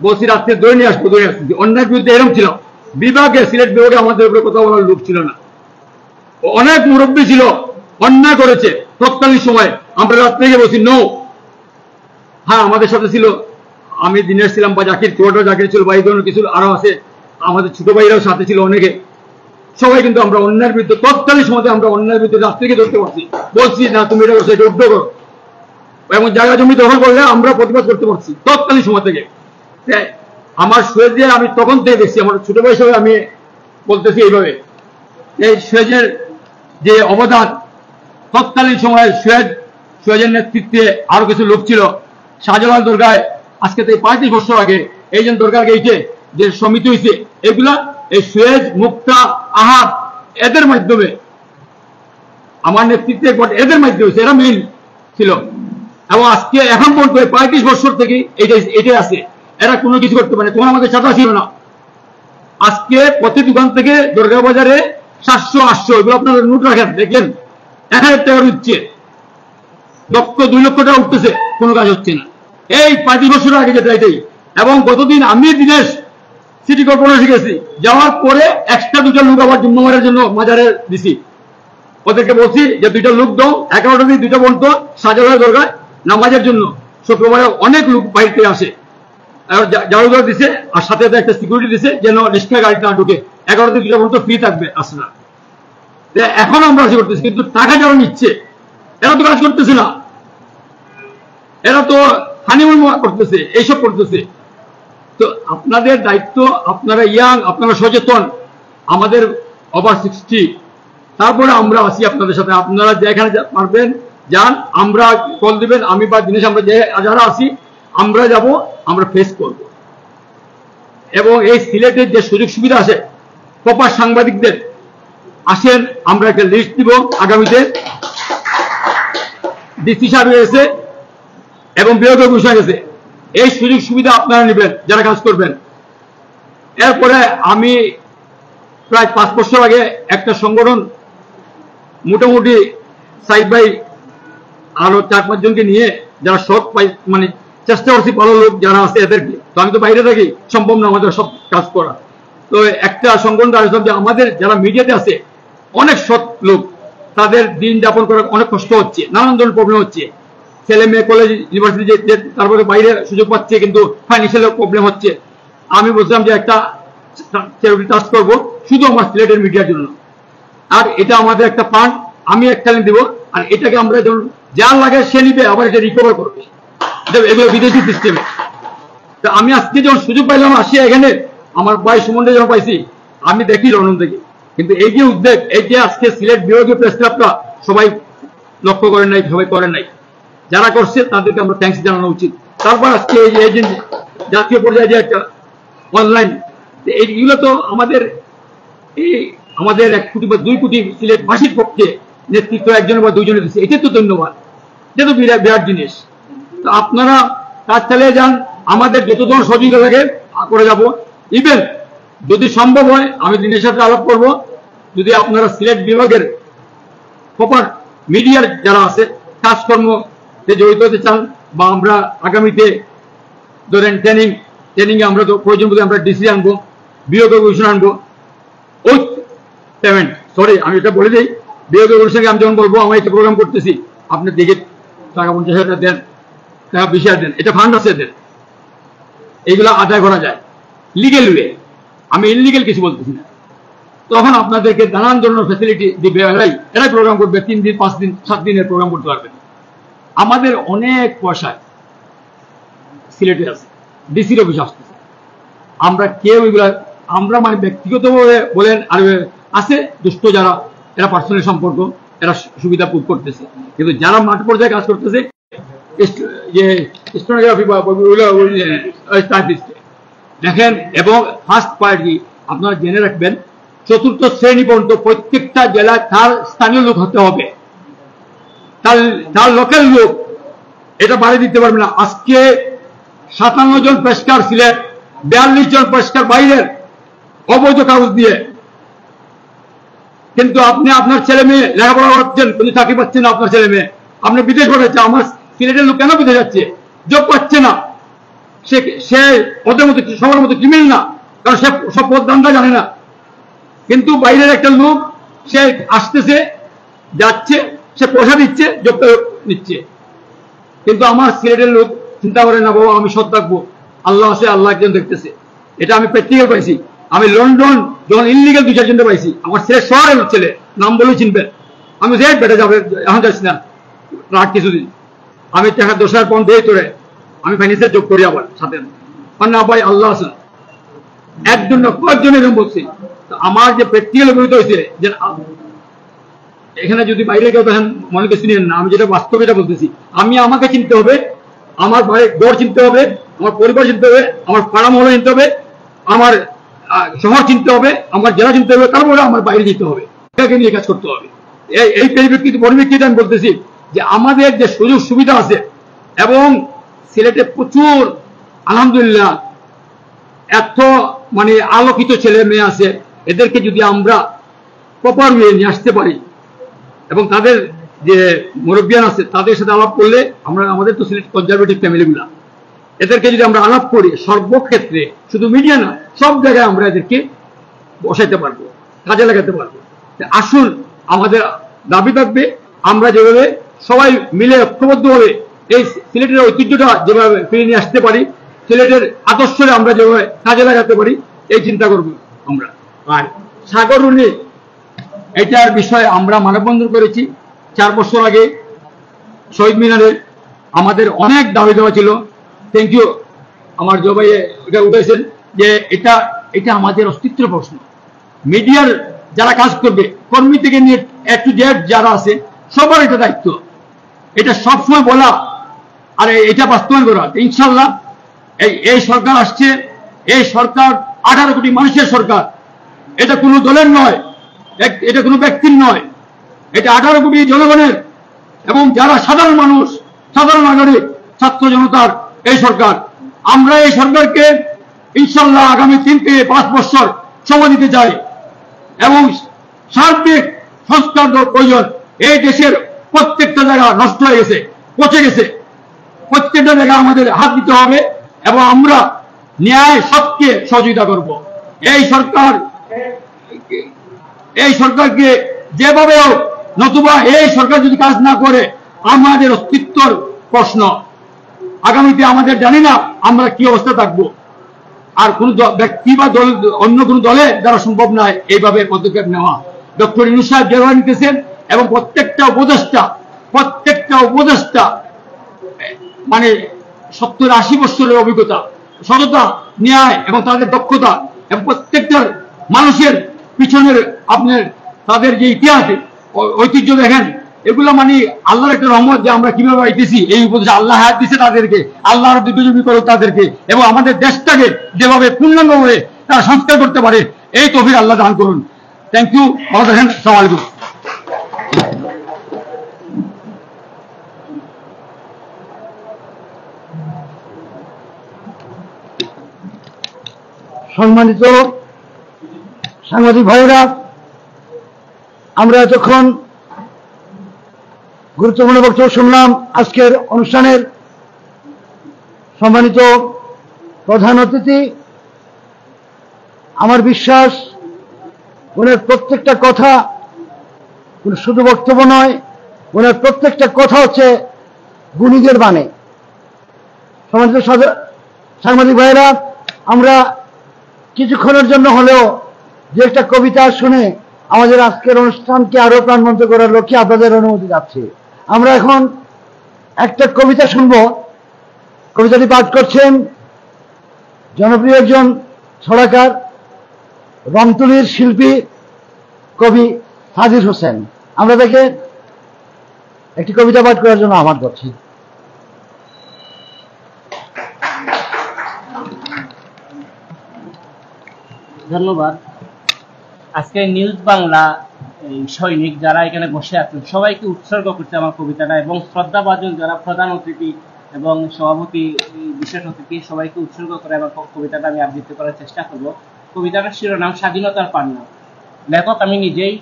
বলছি রাত্রে ধরে নিয়ে আসবো, ধরে আসছি। অন্যায়ের বিরুদ্ধে এরকম ছিল, বিভাগে সিলেট বিভাগে আমাদের উপরে কথা বলার লোক ছিল না। অনেক মুরব্বী ছিল, অন্যায় করেছে তৎকালীন সময়, আমরা রাত্রে গিয়ে বলছি নো। হ্যাঁ, আমাদের সাথে ছিল, আমি দিনের ছিলাম বা জাকির, ছোট জাকির ছিল, বা এই ধরনের কিছু আরো আছে, আমাদের ছোট ভাইরাও সাথে ছিল অনেকে। সবাই কিন্তু আমরা অন্যায়ের বিরুদ্ধে তৎকালীন সময় আমরা অন্যায়ের বিরুদ্ধে রাত্রিকে ধরতে পারছি, বলছি না তুমি এটা করছো, এটা উদ্যোগ করো, এবং জায়গা জমি দখল করলে আমরা প্রতিবাদ করতে পারছি তৎকালীন সময় থেকে। আমার সৈয়দ আমি তখন থেকে দেখছি, আমার ছোট ভাই হিসেবে আমি বলতেছি এইভাবে, এই সৈয়দের যে অবদান তৎকালীন সময়ে সৈয়দের নেতৃত্বে আরো কিছু লোক ছিল। শাহজালাল দরগায় আজকে থেকে 35 বছর আগে এই যে দরগা গেইছে, যে সমিতি হয়েছে, এগুলা এই সৈয়দ, মুক্তা, আহাদ এদের মাধ্যমে, আমার নেতৃত্বে এদের মাধ্যমে হয়েছে, এরা মেইন ছিল। এবং আজকে এখন পর্যন্ত 35 বছর থেকে এটাই আছে, এরা কোনো কিছু করতে পারে। তখন আমাদের ছাত্র ছিল না। আজকে প্রতি দোকান থেকে দরগা বাজারে 700-800, এগুলো আপনারা নোট রাখেন, দেখেন 1000 টাকা উঠছে, 2 লক্ষ টাকা উঠতেছে, কোনো কাজ হচ্ছে না। এই 35 বছর আগে যেটা এটাই। এবং গতদিন আমি দিনেশ সিটি কর্পোরেশন গেছি, যাওয়ার পরে এক্সট্রা 2টা লোক আবার জুম্মার জন্য মাজারে দিছি। ওদেরকে বলছি যে 2টা লোক দাও, 11টা দিয়ে 2টা বন্ধ শাহজালাল দরগায় নামাজের জন্য। শুক্রবারে অনেক লোক বাইরে থেকে আসে, জারুদার দিছে, আর সাথে একটা সিকিউরিটি দিছে যেন রিক্সা গাড়ি না ঢুকে। 11টা দিয়ে 2টা বন্ধ ফ্রি থাকবে আসলে। এখন আমরা কাজ করতেছি, কিন্তু টাকা যারা নিচ্ছে এরা তো কাজ করতেছে না, এরা তো হানিমুন করতেছে, এইসব করতেছে। তো আপনাদের দায়িত্ব, আপনারা ইয়াং, আপনারা সচেতন, আমাদের ওভার 60, তারপরে আমরা আছি আপনাদের সাথে। আপনারা যেখানে পারবেন যান, আমরা কল দিবেন, আমি বা জিনিস আমরা যারা আছি আমরা যাব, আমরা ফেস করব। এবং এই সিলেটের যে সুযোগ সুবিধা আছে, প্রপার সাংবাদিকদের আসেন, আমরা একটা লিস্ট দিব আগামীতে। ডিসি সাহেব এসে এবং বিভাগীয় ঘোষণা গেছে, এই সুযোগ সুবিধা আপনারা নেবেন যারা কাজ করবেন। এরপরে আমি প্রায় 5 বছর আগে একটা সংগঠন, মোটামুটি সাইদ ভাই আরো 4-5 জনকে নিয়ে, যারা সৎ মানে চেষ্টা করছি, ভালো লোক যারা আছে এদেরকে, তো আমি তো বাইরে থাকি, সম্ভব না আমাদের সব কাজ করা। তো একটা সংগঠন যে আমাদের যারা মিডিয়াতে আছে অনেক সৎ লোক, তাদের দিন যাপন করার অনেক কষ্ট হচ্ছে, নানান ধরনের প্রবলেম হচ্ছে, ছেলে মেয়ে কলেজ ইউনিভার্সিটি তারপরে বাইরে সুযোগ পাচ্ছে, কিন্তু ফাইন্যান্সিয়াল প্রবলেম হচ্ছে। আমি বলছিলাম যে একটা চ্যারিটি ট্রাস্ট করবো শুধু আমার সিলেটের মিডিয়ার জন্য, আর এটা আমাদের একটা ফান্ড আমি এককালীন দিব, আর এটাকে আমরা যখন যা লাগে সে নিবে, আবার এটা রিকভার করবে, এগুলো বিদেশি সিস্টেমে। তো আমি আজকে যখন সুযোগ পাইলাম আসি এখানে, আমার ভাই সুমনটা যখন পাইছি, আমি দেখি লন্ডন থেকে, কিন্তু এই যে উদ্যোগ, এই যে আজকে সিলেট বিভাগীয় প্রেস ক্লাবটা সবাই লক্ষ্য করেন নাই, সবাই করেন নাই, যারা করছে তাদেরকে আমরা থ্যাঙ্কস জানানো উচিত। তারপর আজকে এই যে এজেন্ট জাতীয় পর্যায়ে যে একটা অনলাইন, এইগুলো তো আমাদের এই আমাদের 1 কোটি বা 2 কোটি সিলেটবাসীর পক্ষে নেতৃত্ব একজনের বা 2 জনের দিচ্ছে, এটা তো ধন্যবাদ, এটা তো বিরাট জিনিস। তো আপনারা কাজ চালিয়ে যান, আমাদের যত ধরনের সহযোগিতা লাগে করে যাব। ইভেন যদি সম্ভব হয় আমি দিনের সাথে আলাপ করব, যদি আপনারা সিলেট বিভাগের প্রপার মিডিয়ার যারা আছে কাজকর্ম জড়িত হতে চান, বা আমরা আগামীতে ধরেন ট্রেনিং এ আমরা তো প্রয়োজন বলে আমরা ডিসি আনবো, বিভাগীয় ঘোষণা আনবো, ওই পেমেন্ট, সরি আমি এটা বলে দিই, বিভাগীয় ঘোষণাকে আমি যখন বলবো আমার একটা প্রোগ্রাম করতেছি, আপনি দেখে টাকা 50,000 দেন, টাকা 20,000 দেন, এটা ফান্ড আছে এদের, এইগুলো আদায় করা যায় লিগেল ওয়ে, আমি ইনলিগেল কিছু বলতেছি না। তখন আপনাদেরকে নানান ধরনের ফ্যাসিলিটি দিবে, এরাই প্রোগ্রাম করবে, 3 দিন 5 দিন 7 দিনের প্রোগ্রাম করতে পারবেন। আমাদের অনেক পয়সায় সিলেটে আছে, ডিসির অফিস আসতেছে, আমরা কেউ এগুলা আমরা মানে ব্যক্তিগতভাবে বলেন, আর আছে দুষ্ট যারা, এরা পার্সোনাল সম্পর্ক, এরা সুবিধা ভোগ করতেছে, কিন্তু যারা মাঠ পর্যায়ে কাজ করতেছে যে স্টোনোগ্রাফি বা দেখেন। এবং ফার্স্ট পার্টি আপনারা জেনে রাখবেন, 4র্থ শ্রেণী পর্যন্ত প্রত্যেকটা জেলায় তার স্থানীয় লোক হতে হবে, তার লোকাল লোক, এটা বাড়ি দিতে পারবে না। আজকে 57 জন পেশকার সিলেট 42 জন পরিষ্কার বাইরের অবৈধ কাগজ দিয়ে। কিন্তু আপনি আপনার ছেলে মেয়ে লেখাপড়া করছেন, কিন্তু চাকরি পাচ্ছেন না আপনার ছেলে মেয়ে। আপনি বিদেশ পাঠাচ্ছে, আমার সিলেটের লোক কেন বিদেশ যাচ্ছে? জব পাচ্ছে না। সে ওদের মতো সবার মতো ক্রিমিনাল না, কারণ সে সব পদ দান্দা জানে না। কিন্তু বাইরের একটা লোক সে আসতেছে, যাচ্ছে, সে পয়সা দিচ্ছে, জবটা নিচ্ছে। কিন্তু আমার সিলেটের লোক চিন্তা করে না, বাবা আমি সৎ থাকবো, আল্লাহ আছে, আল্লাহ একজন দেখতেছে। এটা আমি প্র্যাকটিক্যাল পাইছি। আমি লন্ডন যখন ইনলিগাল 2-4 জনটা পাইছি, আমার সিলেট শহরের ছেলে, নাম বলেও চিনবেন। আমি যে বেটা যাবে, এখন যাচ্ছি না রাত কিছুদিন, আমি টাকা 10,000 পাউন্ড দিয়ে তোরে আমি ফাইন্যান্সের যোগ করি আবার সাথে। না ভাই আল্লাহ আছে, একজন না কয়েকজন এরকম বলছি। আমার যে প্র্যাকটিক্যাল অভিজ্ঞতা হয়েছে, যে এখানে যদি বাইরে কেউ দেখেন মনে করছি না, আমি যেটা বাস্তব এটা বলতেছি। আমি আমাকে চিনতে হবে, আমার বাড়ির গড় চিনতে হবে, আমার পরিবার চিনতে হবে, আমার পাড়া মহল চিনতে হবে, আমার শহর চিনতে হবে, আমার জেলা চিনতে হবে, তারপরে আমার বাইরে যেতে হবে, এটাকে নিয়ে কাজ করতে হবে। এই পরিপ্রেক্ষিতে আমি বলতেছি যে আমাদের যে সুযোগ সুবিধা আছে, এবং সিলেটে প্রচুর আলহামদুলিল্লাহ এত মানে আলোকিত ছেলে মেয়ে আছে, এদেরকে যদি আমরা প্রপার ওয়ে নিয়ে আসতে পারি, এবং তাদের যে মুরব্বিয়ান আছে তাদের সাথে আলাপ করলে, আমরা আমাদের তো সিলেট কনজারভেটিভ ফ্যামিলিগুলা, এদেরকে যদি আমরা আলাপ করি সর্বক্ষেত্রে, শুধু মিডিয়া না, সব জায়গায় আমরা এদেরকে বসাইতে পারবো, কাজে লাগাতে পারবো। আসুন, আমাদের দাবি থাকবে আমরা যেভাবে সবাই মিলে ঐক্যবদ্ধভাবে এই সিলেটের ঐতিহ্যটা যেভাবে ফিরে নিয়ে আসতে পারি, সিলেটের আদর্শে আমরা যেভাবে কাজে লাগাতে পারি, এই চিন্তা করবো আমরা। আর সাগররুনি এটার বিষয়ে আমরা মানববন্ধন করেছি 4 বছর আগে শহীদ মিনারে। আমাদের অনেক দাবি দেওয়া ছিল। থ্যাংক ইউ আমার জবাই এটা উঠেছেন যে এটা আমাদের অস্তিত্বের প্রশ্ন। মিডিয়ার যারা কাজ করবে, কর্মী থেকে নিয়ে একটু জেড যারা আছে, সবার এটা দায়িত্ব, এটা সবসময় বলা আর এটা বাস্তবায়ন করা। ইনশাল্লাহ এই সরকার আসছে, এই সরকার 18 কোটি মানুষের সরকার, এটা কোনো দলের নয়, এটা কোনো ব্যক্তির নয়, এটা 18 কোটি জনগণের, এবং যারা সাধারণ মানুষ, সাধারণ নাগরিক, ছাত্র জনতার এই সরকার। আমরা এই সরকারকে ইনশাল্লাহ আগামী 3 থেকে 5 বছর সময় দিতে চাই, এবং সার্বিক সংস্কার প্রয়োজন। এই দেশের প্রত্যেকটা জায়গা নষ্ট হয়ে গেছে, পচে গেছে, প্রত্যেকটা জায়গা আমাদের হাত দিতে হবে, এবং আমরা ন্যায় সত্যকে সহযোগিতা করব। এই সরকারকে যেভাবে হোক, নতুবা এই সরকার যদি কাজ না করে, আমাদের অস্তিত্বর প্রশ্ন। আগামীতে আমাদের জানি না আমরা কি অবস্থা থাকবো। আর কোন ব্যক্তি বা দল, অন্য কোন দলে দ্বারা সম্ভব নয় এইভাবে পদক্ষেপ নেওয়া। ডক্টর ইউনূস সাহেব যেভাবে নিতেছেন, এবং প্রত্যেকটা উপদেষ্টা মানে 70-80 বছরের অভিজ্ঞতা, সততা, ন্যায় এবং তাদের দক্ষতা, এবং প্রত্যেকটা মানুষের পিছনের আপনার তাদের যে ইতিহাস ঐতিহ্য দেখেন, এগুলো মানে আল্লাহর একটা রহমত যে আমরা কিভাবে আইতেছি। এই উপদেশ আল্লাহ হায়াত দিচ্ছে তাদেরকে, আল্লাহর দিব্যজীবী করো তাদেরকে, এবং আমাদের দেশটাকে যেভাবে পূর্ণাঙ্গভাবে তারা সংস্কার করতে পারে, এই তৌফিক আল্লাহ দান করুন। Thank you. ভালো থাকেন। আসসালামু আলাইকুম। সম্মানিত সাংবাদিক ভাইরা, আমরা এতক্ষণ গুরুত্বপূর্ণ বক্তব্য শুনলাম। আজকের অনুষ্ঠানের সম্মানিত প্রধান অতিথি, আমার বিশ্বাস ওনার প্রত্যেকটা কথা শুধু বক্তব্য নয়, ওনার প্রত্যেকটা কথা হচ্ছে গুণীদের বাণী। সম্মানিত সাংবাদিক ভাইরা, আমরা কিছুক্ষণের জন্য হলেও যে একটা কবিতা শুনে আমাদের আজকের অনুষ্ঠানকে আরো প্রাণবন্ত করার লক্ষ্যে আপনাদের অনুমতি যাচ্ছে। আমরা এখন একটা কবিতা শুনব। কবিতাটি পাঠ করছেন জনপ্রিয় একজন ছড়াকার, রংতুলির শিল্পী কবি হাজির হোসেন। আমরা তাকে একটি কবিতা পাঠ করার জন্য আহ্বান করছি। ধন্যবাদ। আজকে নিউজ বাংলা সৈনিক যারা এখানে বসে আছেন সবাইকে উৎসর্গ করছে আমার কবিতাটা, এবং শ্রদ্ধাভাজন যারা প্রধান অতিথি এবং সভাপতি বিশেষ অতিথি সবাইকে উৎসর্গ করে আমার কবিতাটা আমি আবৃত্তি করার চেষ্টা করব। কবিতাটার শিরোনাম স্বাধীনতার পান্না। লেখক আমি নিজেই।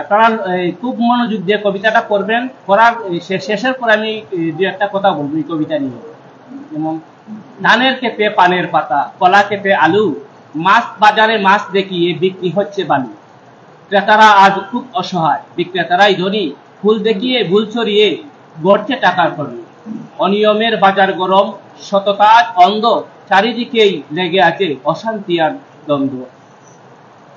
আপনারা খুব মনোযোগ দিয়ে কবিতাটা পড়বেন, পড়ার শেষের পর আমি দু একটা কথা বলবো এই কবিতা নিয়ে। যেমন ধানের ক্ষেতে পানের পাতা, কলা ক্ষেতে আলু, মাছ বাজারে মাছ দেখিয়ে বিক্রি হচ্ছে বালু। ক্রেতারা আজ খুব অসহায়, বিক্রেতারাই ধনী, ফুল দেখিয়ে ভুল ছড়িয়ে গড়ছে টাকার কর্মী। অনিয়মের বাজার গরম, সততা অন্ধ, চারিদিকেই লেগে আছে অশান্তি আর দ্বন্দ্ব।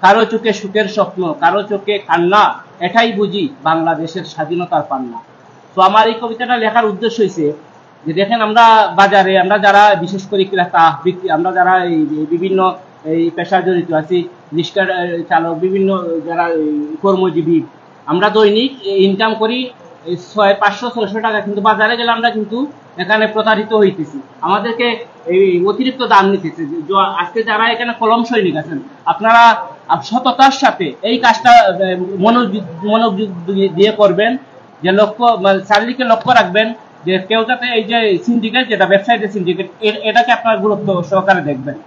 কারো চোখে সুখের স্বপ্ন, কারো চোখে কান্না, এটাই বুঝি বাংলাদেশের স্বাধীনতার পান্না। তো আমার এই কবিতাটা লেখার উদ্দেশ্য হয়েছে যে দেখেন আমরা বাজারে, আমরা যারা বিশেষ করে ক্রেতা বিক্রি, আমরা যারা এই বিভিন্ন এই পেশা জড়িত আছি, রিক্সা চালক, বিভিন্ন যারা কর্মজীবী, আমরা দৈনিক ইনকাম করি 500-600 টাকা, কিন্তু বাজারে গেলে আমরা কিন্তু এখানে প্রতারিত হইতেছি, আমাদেরকে এই অতিরিক্ত দাম নিতেছে। আজকে যারা এখানে কলম সৈনিক আছেন, আপনারা সততার সাথে এই কাজটা মনোযোগ দিয়ে করবেন, যে লক্ষ্য চারিদিকে লক্ষ্য রাখবেন যে কেউ যাতে এই যে সিন্ডিকেট, যেটা ব্যবসায়ীদের সিন্ডিকেট, এটাকে আপনার গুরুত্ব সহকারে দেখবেন।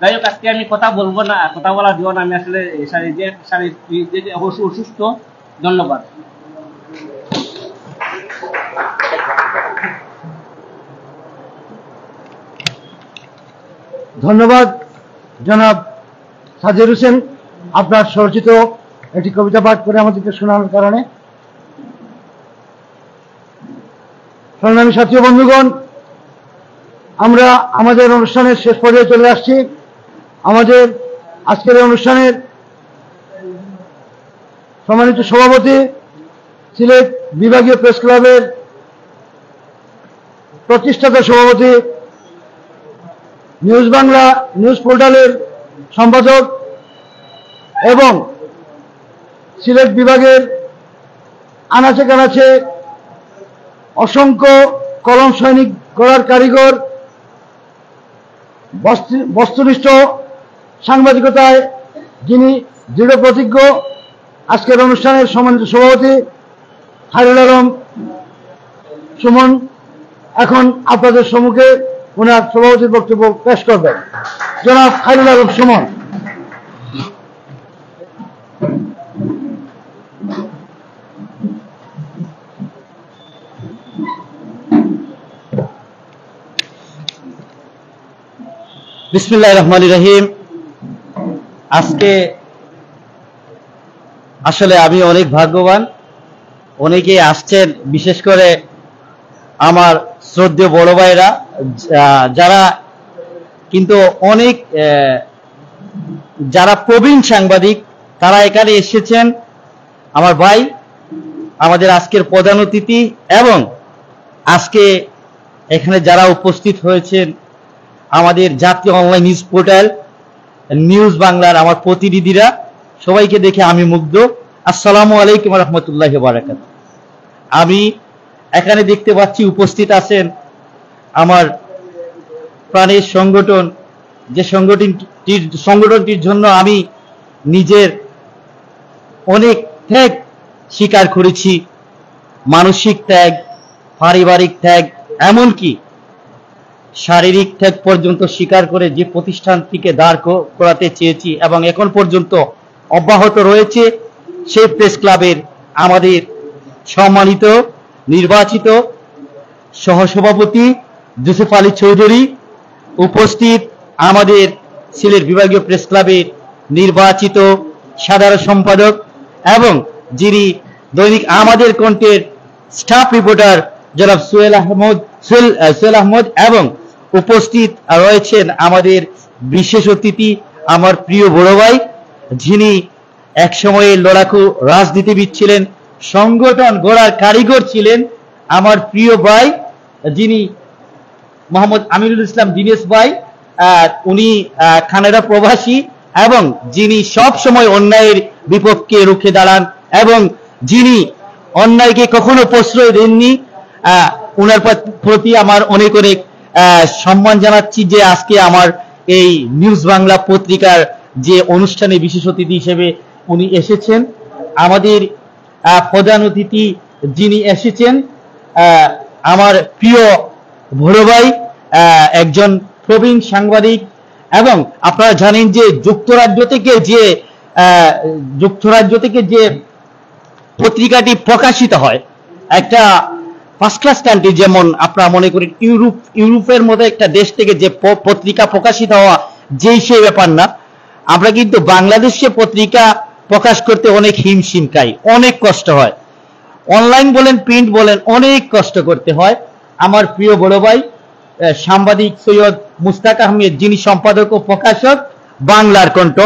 যাই হোক, আজকে আমি কথা বলবো না, কথা বলার জন্য আমি আসলে অসুস্থ। ধন্যবাদ। ধন্যবাদ জনাব সাজির হোসেন, আপনার স্বরচিত একটি কবিতা পাঠ করে আমাদেরকে শোনানোর কারণে। সংগ্রামী সাথী বন্ধুগণ, আমরা আমাদের অনুষ্ঠানের শেষ পর্যায়ে চলে আসছি। আমাদের আজকের অনুষ্ঠানের সম্মানিত সভাপতি, সিলেট বিভাগীয় প্রেস ক্লাবের প্রতিষ্ঠাতা সভাপতি, নিউজ বাংলা নিউজ পোর্টালের সম্পাদক এবং সিলেট বিভাগের আনাচে কানাচে অসংখ্য কলম সৈনিক গড়ার কারিগর, বস্তুনিষ্ঠ সাংবাদিকতায় যিনি দৃঢ় প্রতিজ্ঞ, আজকের অনুষ্ঠানের সম্মানিত সভাপতি খায়রুল আলম সুমন এখন আপনাদের সম্মুখে ওনার সভাপতির বক্তব্য পেশ করবেন। জনাব খায়রুল আলম সুমন। বিসমিল্লাহির রহমানির রহিম। আজকে আসলে আমি অনেক ভাগ্যবান, অনেকেই আসছেন, বিশেষ করে আমার শ্রদ্ধেয় বড় ভাইরা, যারা কিন্তু অনেক যারা প্রবীণ সাংবাদিক, তারা এখানে এসেছেন। আমার ভাই, আমাদের আজকের প্রধান অতিথি, এবং আজকে এখানে যারা উপস্থিত হয়েছেন, আমাদের জাতীয় অনলাইন নিউজ পোর্টাল নিউজ বাংলার আমার প্রতিনিধিরা, সবাইকে দেখে আমি মুগ্ধ। আসসালামু আলাইকুম রহমতুল্লাহি ওয়া বারাকাতুহু। আমি এখানে দেখতে পাচ্ছি উপস্থিত আছেন আমার প্রাণের সংগঠন, যে সংগঠনটির জন্য আমি নিজের অনেক ত্যাগ স্বীকার করেছি, মানসিক ত্যাগ, পারিবারিক ত্যাগ, এমনকি শারীরিক ত্যাগ পর্যন্ত স্বীকার করে যে প্রতিষ্ঠানটিকে দাঁড় করাতে চেয়েছি এবং এখন পর্যন্ত অব্যাহত রয়েছে, সেই প্রেস ক্লাবের আমাদের সম্মানিত নির্বাচিত সহসভাপতি জোসেফ আলী চৌধুরী, উপস্থিত আমাদের সিলেট বিভাগীয় প্রেস ক্লাবের নির্বাচিত সাধারণ সম্পাদক এবং যিনি দৈনিক আমাদের কণ্ঠের স্টাফ রিপোর্টার জনাব সোহেল আহমদ, এবং উপস্থিত রয়েছেন আমাদের বিশেষ অতিথি আমার প্রিয় বড় ভাই, যিনি এক সময়ে লড়াকু রাজনীতিবিদ ছিলেন, সংগঠন গড়ার কারিগর ছিলেন, আমার প্রিয় ভাই যিনি মোহাম্মদ আমিনুল ইসলাম দিনেশ ভাই, উনি কানাডা প্রবাসী এবং যিনি সব সময় অন্যায়ের বিপক্ষে রুখে দাঁড়ান এবং যিনি অন্যায়কে কখনো প্রশ্রয় দেননি। ওনার প্রতি আমার অনেক অনেক সম্মান জানাচ্ছি যে আজকে আমার এই নিউজ বাংলা পত্রিকার যে অনুষ্ঠানে বিশেষ অতিথি হিসেবে উনি এসেছেন। আমাদের প্রধান অতিথি যিনি এসেছেন আমার প্রিয় বড় ভাই, একজন প্রবীণ সাংবাদিক, এবং আপনারা জানেন যে যুক্তরাজ্য থেকে যে পত্রিকাটি প্রকাশিত হয়, একটা ফার্স্ট ক্লাস কান্ট্রি, যেমন আপনারা মনে করেন ইউরোপের মতো একটা দেশ থেকে যে পত্রিকা প্রকাশিত হওয়া যেই সেই ব্যাপার না। আমরা কিন্তু বাংলাদেশে পত্রিকা প্রকাশ করতে অনেক হিমশিম খাই, অনেক কষ্ট হয়। অনলাইন বলেন, প্রিন্ট বলেন, অনেক কষ্ট করতে হয়। আমার প্রিয় বড় ভাই সাংবাদিক সৈয়দ মুস্তাক আহমেদ, যিনি সম্পাদক ও প্রকাশক বাংলার কণ্ঠ,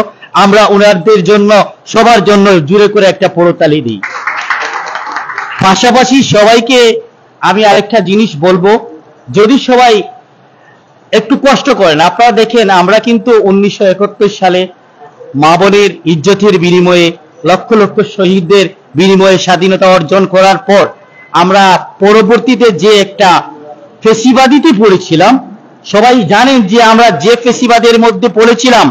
আমরা ওনাদের জন্য সবার জন্য জুড়ে করে একটা পড়তালি দিই। পাশাপাশি সবাইকে আমি আরেকটা জিনিস বলবো, যদি সবাই একটু কষ্ট করেন। আপনারা দেখেন, আমরা কিন্তু 1971 সালে মা বোনের ইজ্জতের বিনিময়ে, লক্ষ লক্ষ শহীদদের বিনিময়ে স্বাধীনতা অর্জন করার পর আমরা পরবর্তীতে যে একটা ফেসিবাদীতে পড়েছিলাম, সবাই জানেন যে আমরা যে ফেসিবাদের মধ্যে পড়েছিলাম,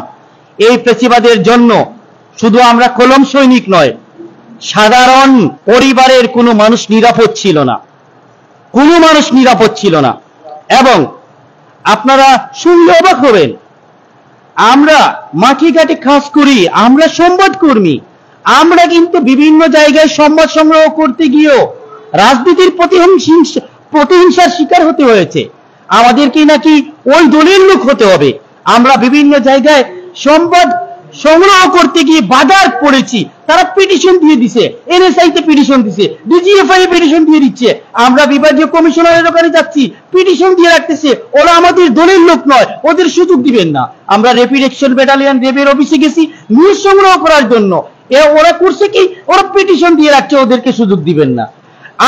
এই ফেসিবাদের জন্য শুধু আমরা কলম সৈনিক নয়, সাধারণ পরিবারের কোনো মানুষ নিরাপদ ছিল না, কোনো মানুষ নিরাপদ ছিল না। এবং আপনারা শুনলে অবাক হবেন, আমরা মাটি ঘাটে কাজ করি, আমরা সংবাদকর্মী, আমরা কিন্তু বিভিন্ন জায়গায় সংবাদ সংগ্রহ করতে গিয়েও রাজনীতির প্রতিহিংসার শিকার হতে হয়েছে। আমাদেরকে নাকি ওই দলের লোক হতে হবে। আমরা বিভিন্ন জায়গায় সংবাদ সংগ্রহ করতে গিয়ে বাধার পড়েছি, তারা পিটিশন দিয়ে দিছে, এনএসআই তে পিটিশন দিছে, ডিজিএফআই পিটিশন দিয়ে দিচ্ছে, আমরা বিভাগীয় কমিশনারের ওখানে যাচ্ছি, পিটিশন দিয়ে রাখতেছে, ওরা আমাদের দলের লোক নয়, ওদের সুযোগ দিবেন না। আমরা র্যাপিড অ্যাকশন ব্যাটালিয়ন র্যাবের অফিসে গেছি নিউজ সংগ্রহ করার জন্য, ওরা করছে কি, ওরা পিটিশন দিয়ে রাখছে, ওদেরকে সুযোগ দিবেন না।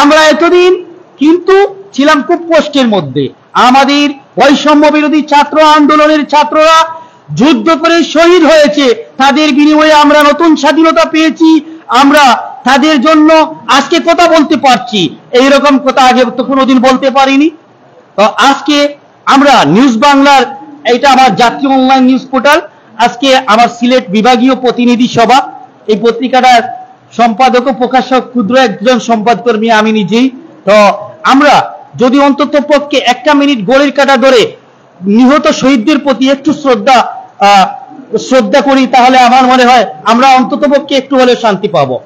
আমরা এতদিন কিন্তু ছিলাম খুব কষ্টের মধ্যে। আমাদের বৈষম্য বিরোধী ছাত্র আন্দোলনের ছাত্ররা যুদ্ধ করে শহীদ হয়েছে, তাদের বিনিময়ে আমরা নতুন স্বাধীনতা পেয়েছি, আমরা তাদের জন্য আজকে কথা বলতে পারছি। এইরকম কথা আগে তো কোনোদিন বলতে পারিনি। তো আজকে আমরা নিউজ বাংলার, এটা আমার জাতীয় অনলাইন নিউজ পোর্টাল, আজকে আমার সিলেট বিভাগীয় প্রতিনিধি সভা, এই পত্রিকাটার সম্পাদক ও প্রকাশক ক্ষুদ্র একজন সংবাদকর্মী আমি নিজেই। তো আমরা যদি অন্তত পক্ষে একটা মিনিট গড়ের কাটা ধরে নিহত শহীদদের প্রতি একটু শ্রদ্ধা করি, তাহলে আমার মনে হয় আমরা অন্তত পক্ষে একটু হলেও শান্তি পাবো।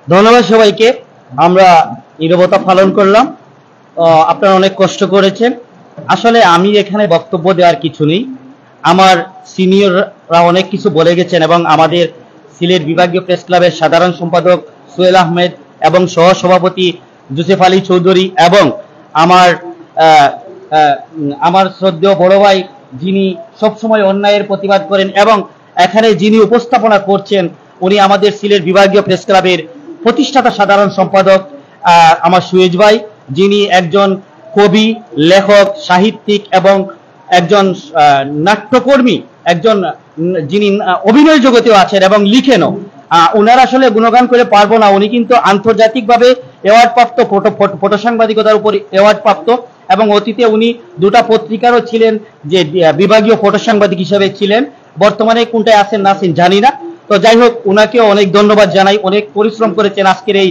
ধন্যবাদ সবাইকে। আমরা নীরবতা পালন করলাম, আপনারা অনেক কষ্ট করেছেন। আসলে আমি এখানে বক্তব্য দেওয়ার কিছু নেই, আমার সিনিয়ররা অনেক কিছু বলে গেছেন, এবং আমাদের সিলেট বিভাগীয় প্রেস ক্লাবের সাধারণ সম্পাদক সোহেল আহমেদ এবং সহসভাপতি জোসেফ আলী চৌধুরী, এবং আমার শ্রদ্ধেয় বড় ভাই, যিনি সবসময় অন্যায়ের প্রতিবাদ করেন, এবং এখানে যিনি উপস্থাপনা করছেন উনি আমাদের সিলেট বিভাগীয় প্রেস ক্লাবের প্রতিষ্ঠাতা সাধারণ সম্পাদক আমার সুয়েজ ভাই, যিনি একজন কবি, লেখক, সাহিত্যিক এবং একজন নাট্যকর্মী, একজন যিনি অভিনয় জগতেও আছেন এবং লিখেনও। ওনার আসলে গুণগান করে পারবো না, উনি কিন্তু আন্তর্জাতিকভাবে অ্যাওয়ার্ড প্রাপ্ত, ফটো সাংবাদিকতার উপর অ্যাওয়ার্ড প্রাপ্ত, এবং অতীতে উনি দুটা পত্রিকারও ছিলেন, যে বিভাগীয় ফটো সাংবাদিক হিসেবে ছিলেন। বর্তমানে কোনটায় আছেন না আছেন জানি না। তো যাই হোক, ওনাকেও অনেক ধন্যবাদ জানাই, অনেক পরিশ্রম করেছেন আজকের এই